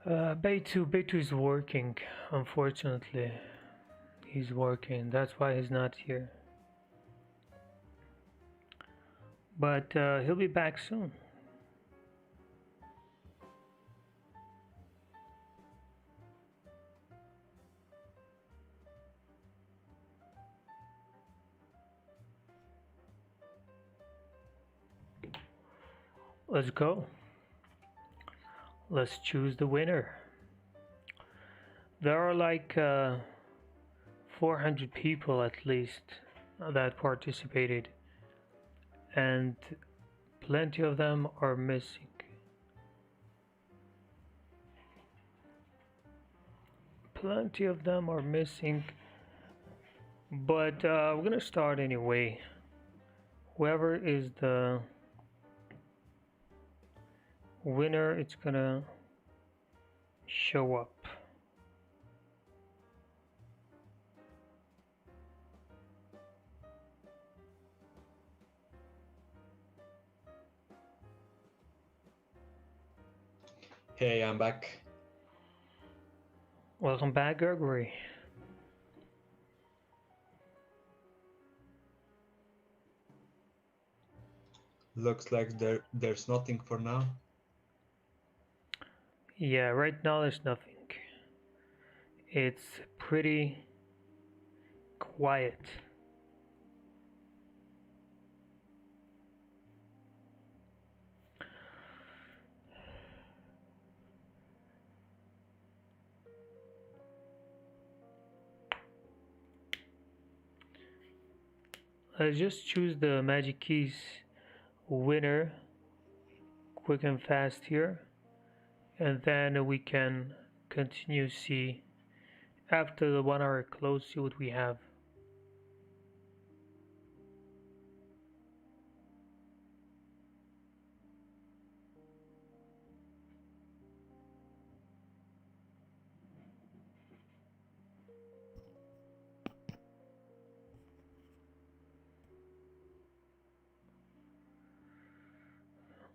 Beitu is working, unfortunately. He's working, that's why he's not here. But he'll be back soon. Let's go. Let's choose the winner. There are like 400 people at least that participated, and plenty of them are missing. Plenty of them are missing, but we're gonna start anyway. Whoever is the winner, it's gonna show up. Hey, I'm back. Welcome back, Gregory. Looks like there's nothing for now. Yeah, right now there's nothing. It's pretty quiet. Let's just choose the magic keys winner quick and fast here, and then we can continue see after the 1 hour close, see what we have.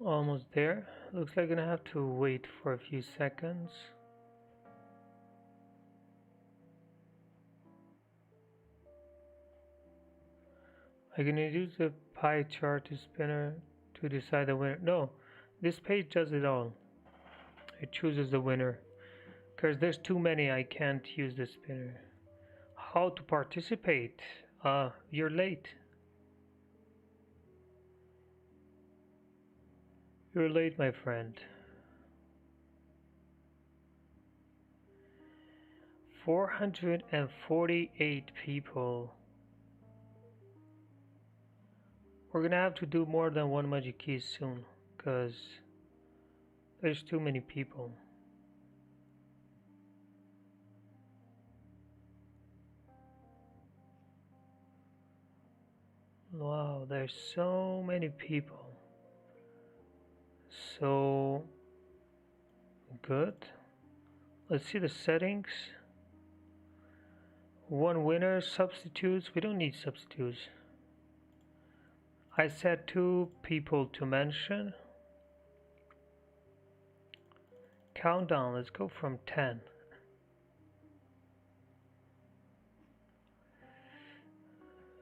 Almost there. Looks like I'm gonna have to wait for a few seconds. I'm gonna use the pie chart to spinner to decide the winner. No, this page does it all. It chooses the winner. Because there's too many, I can't use the spinner. How to participate? You're late. You're late, my friend. 448 people. We're gonna have to do more than one magic key soon, because there's too many people. Wow, there's so many people. So good. Let's see the settings. One winner, substitutes. We don't need substitutes. I set 2 people to mention. Countdown, let's go from 10.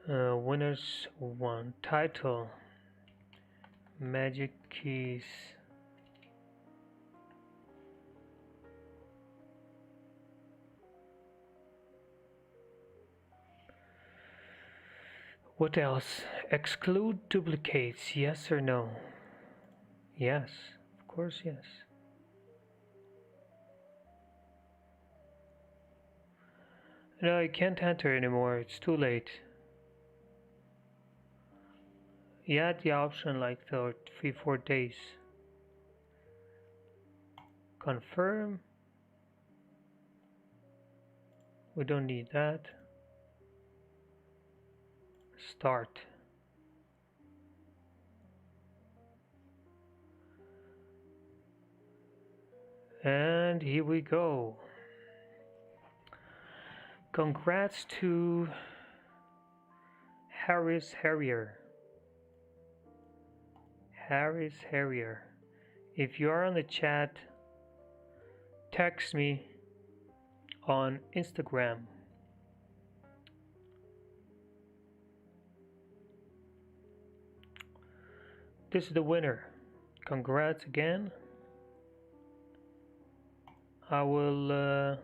Winners 1. Title. Magic keys. What else? Exclude duplicates, yes or no? Yes, of course, yes. No, I can't enter anymore, it's too late. You had the option like 3-4 days. Confirm. We don't need that. Start. And here we go. Congrats to Harris Harrier. Harris Harrier. If you are on the chat, text me on Instagram. This is the winner. Congrats again. I will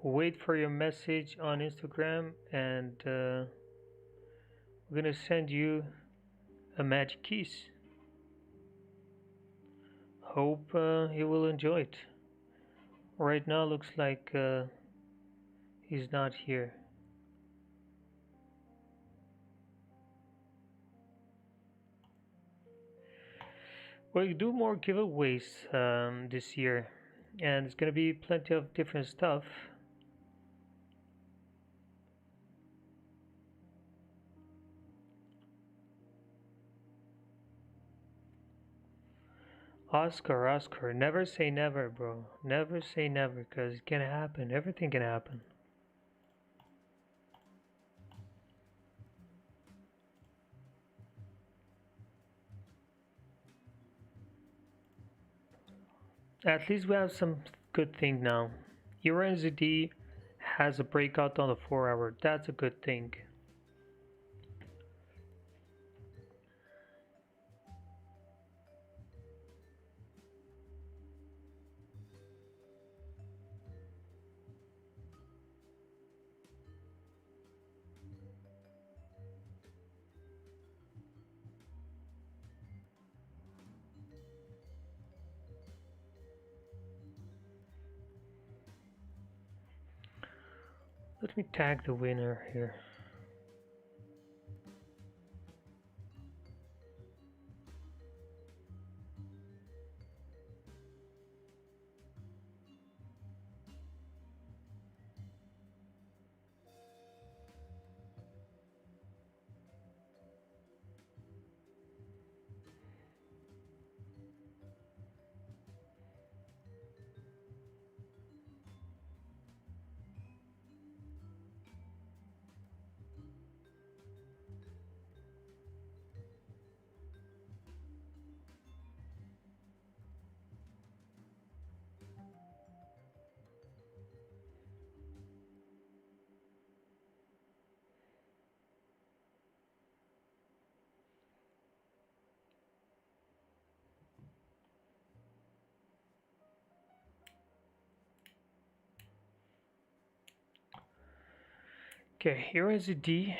wait for your message on Instagram, and we're gonna send you a magic keys. Hope you will enjoy it. Right now looks like he's not here. We'll do more giveaways this year, and it's gonna be plenty of different stuff. Oscar, never say never, bro. Never say never, because it can happen. Everything can happen. At least we have some good thing now. EURNZD has a breakout on the 4 hour. That's a good thing. Let me tag the winner here. Okay, here is a D.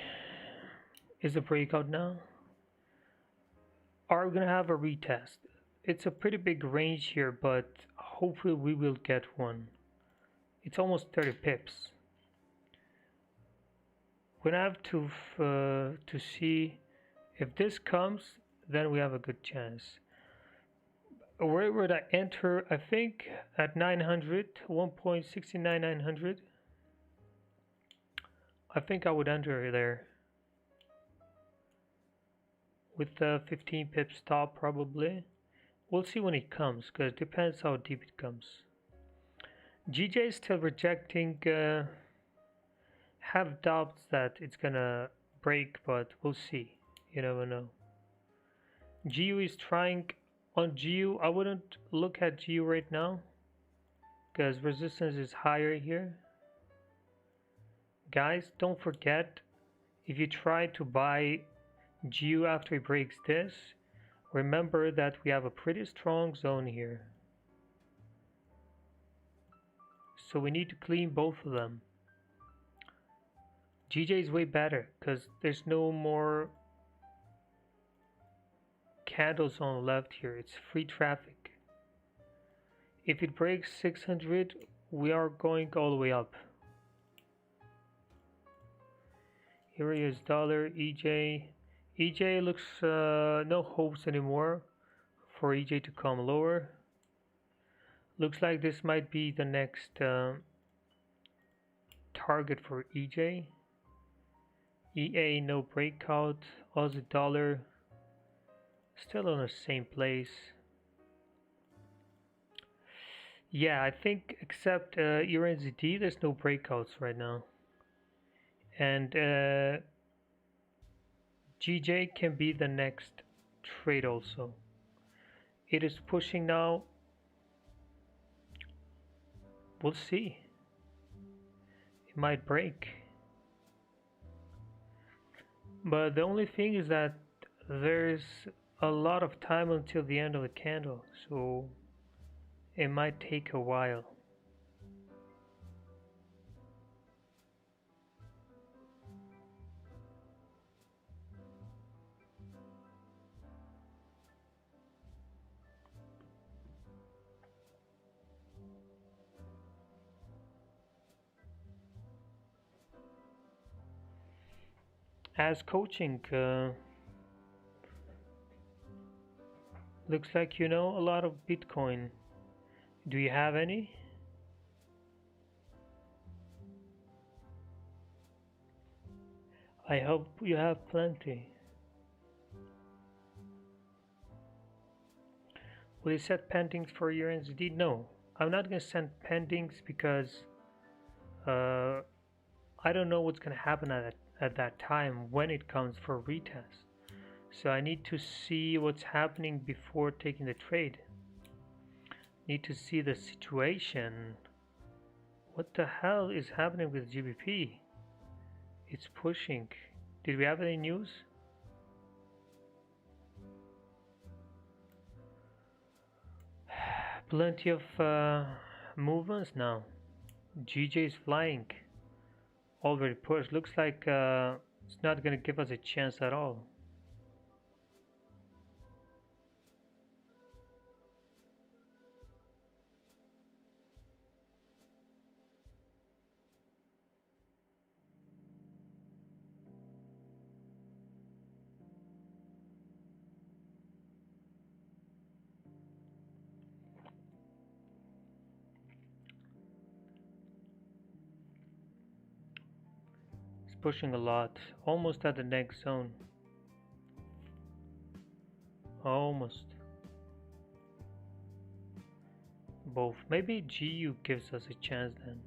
Is a breakout now. Are we gonna have a retest? It's a pretty big range here, but hopefully we will get one. It's almost 30 pips. We're gonna have to see if this comes, then we have a good chance. Where would I enter? I think at 900, 1.69900. I think I would enter there with the 15 pip stop probably. We'll see when it comes, because it depends how deep it comes. GJ is still rejecting. Have doubts that it's gonna break, but we'll see. You never know. GU is trying. On GU, I wouldn't look at GU right now, because resistance is higher here. Guys, don't forget, if you try to buy GU after it breaks this, remember that we have a pretty strong zone here. So we need to clean both of them. GJ is way better because there's no more candles on the left here. It's free traffic. If it breaks 600, we are going all the way up. Here is dollar, EJ. EJ looks no hopes anymore for EJ to come lower. Looks like this might be the next target for EJ. EA no breakout. Aussie dollar still on the same place. Yeah, I think except EURNZD, there's no breakouts right now. And GJ can be the next trade also. It is pushing now. We'll see. It might break. But the only thing is that there's a lot of time until the end of the candle, so it might take a while. As coaching, looks like you know a lot of Bitcoin. Do you have any? I hope you have plenty. Will you set pendings for your NZD? No, I'm not gonna send pendings because I don't know what's gonna happen at that time when it comes for retest. So I need to see what's happening before taking the trade. Need to see the situation. What the hell is happening with GBP? It's pushing. Did we have any news? Plenty of movements now. GJ is flying. Already pushed. Looks like it's not gonna give us a chance at all. Pushing a lot, almost at the next zone. Almost. Both. Maybe GU gives us a chance then.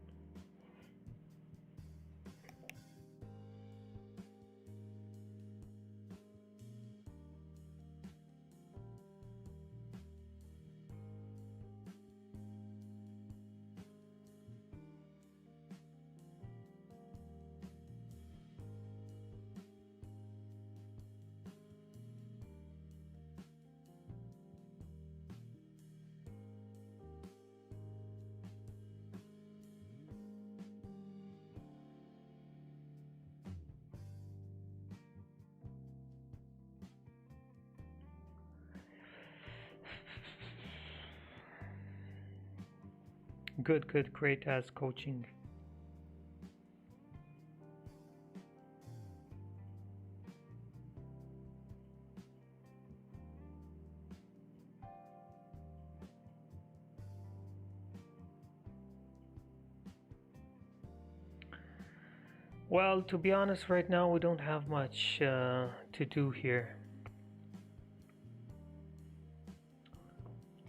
Good, great as coaching. Well, to be honest, right now we don't have much to do here.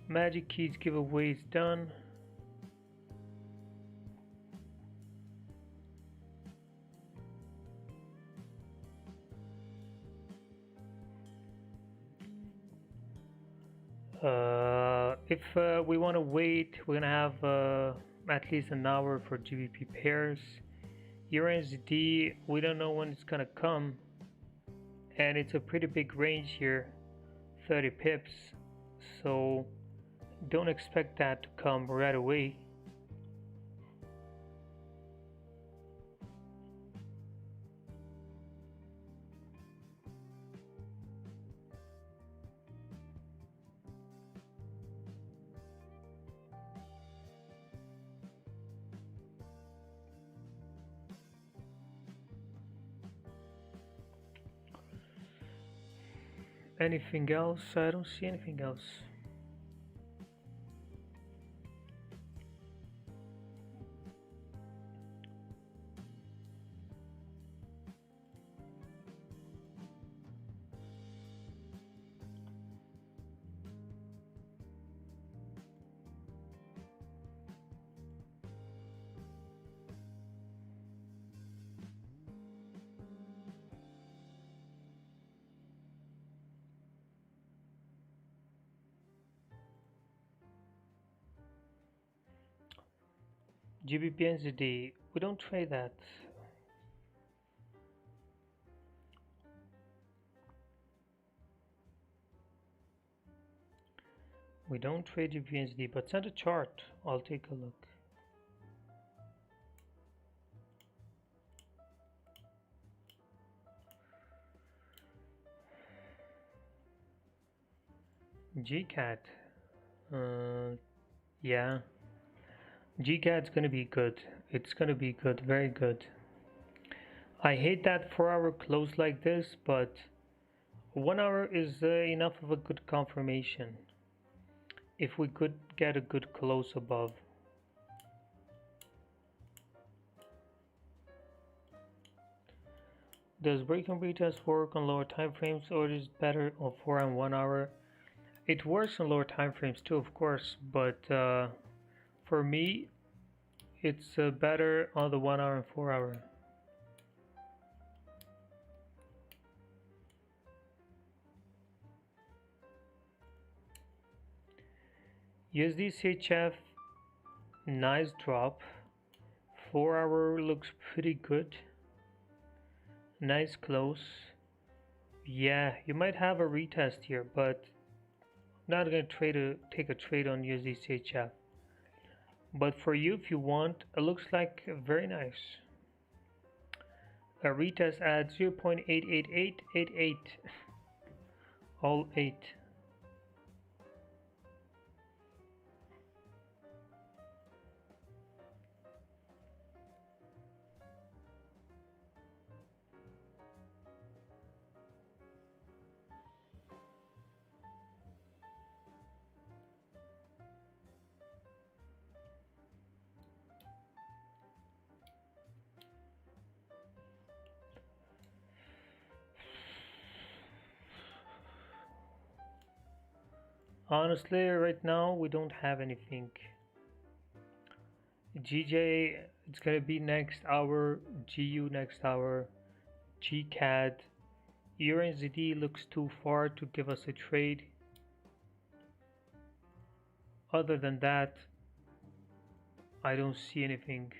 Magic keys giveaway is done. If we want to wait, we're gonna have at least an hour for GBP pairs. USD, we don't know when it's gonna come, and it's a pretty big range here, 30 pips, so don't expect that to come right away. Anything else? I don't see anything else. GBP NZD, we don't trade that. We don't trade GBP NZD, but send a chart. I'll take a look. GCAD. Yeah. GCAD's gonna be good. It's gonna be good, very good. I hate that 4-hour close like this, but 1 hour is enough of a good confirmation. If we could get a good close above. Does break and retest work on lower time frames, or is it better on 4 and 1 hour? It works on lower time frames too, of course, but for me, it's better on the 1 hour and 4 hour. USD CHF, nice drop. 4 hour looks pretty good. Nice close. Yeah, you might have a retest here, but I'm not gonna take a trade on USD CHF. But for you, if you want, it looks like very nice. A retest at 0.88888. All 8. Honestly, right now we don't have anything. GJ, it's gonna be next hour. GU next hour. GCAD. EURNZD looks too far to give us a trade. Other than that, I don't see anything.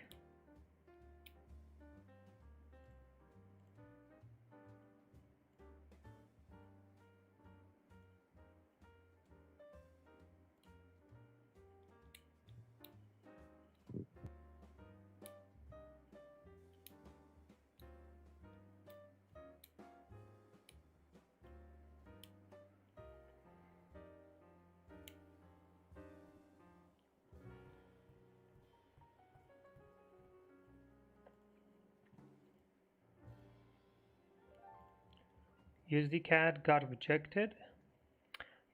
USD CAD got rejected.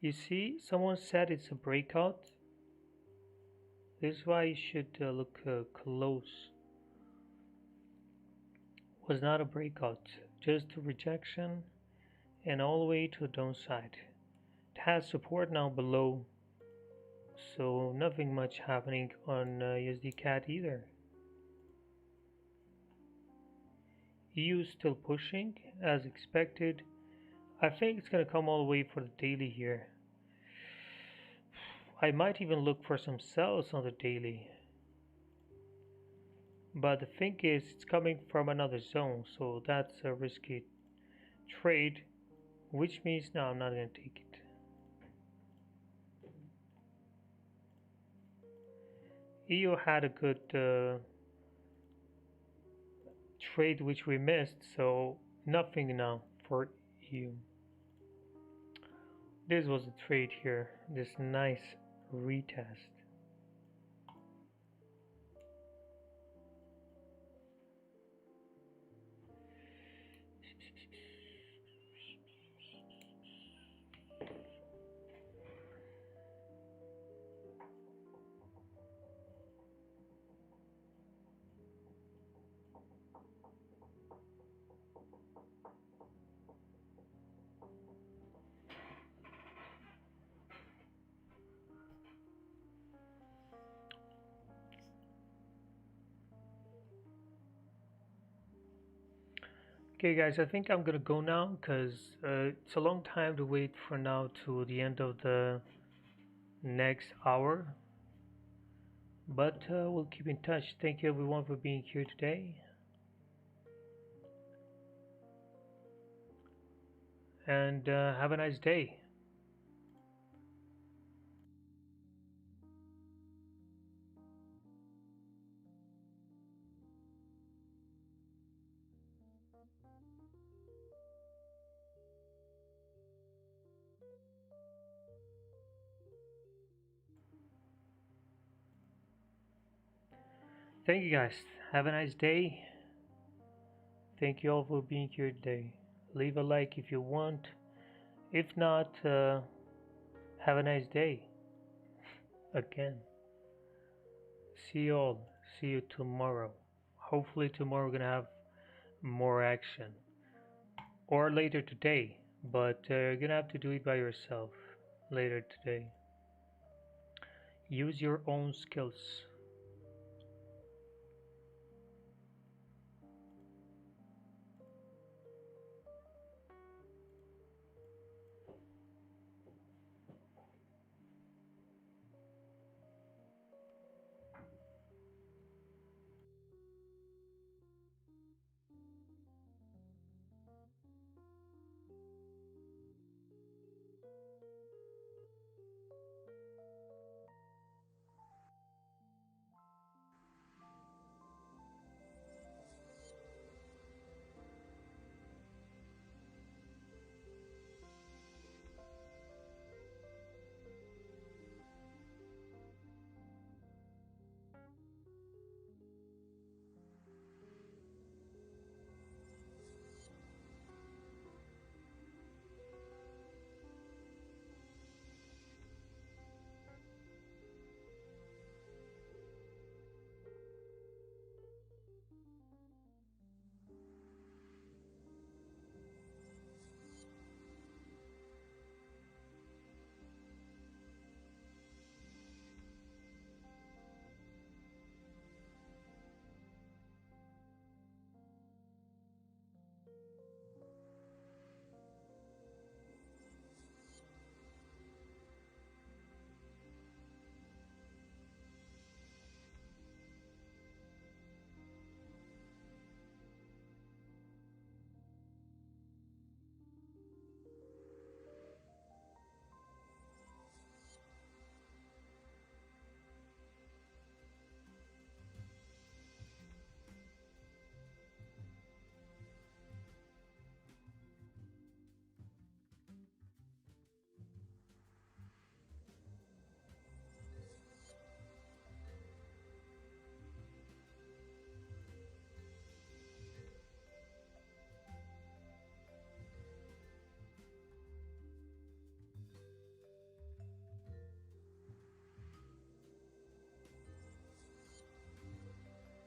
You see, someone said it's a breakout. This is why you should look close. Was not a breakout, just a rejection and all the way to the downside. It has support now below, so nothing much happening on USD CAD either. EU is still pushing as expected. I think it's gonna come all the way for the daily here. I might even look for some sells on the daily. But the thing is, it's coming from another zone, so that's a risky trade, which means now I'm not gonna take it. EU had a good trade which we missed, so nothing now for EU. This was a trade here, this nice retest. Okay guys, I think I'm gonna go now because it's a long time to wait for now to the end of the next hour. But we'll keep in touch. Thank you everyone for being here today. And have a nice day. Thank you guys. Have a nice day. Thank you all for being here today. Leave a like if you want. If not, have a nice day. Again. See you all. See you tomorrow. Hopefully, tomorrow we're gonna have more action. Or later today. But you're gonna have to do it by yourself later today. Use your own skills.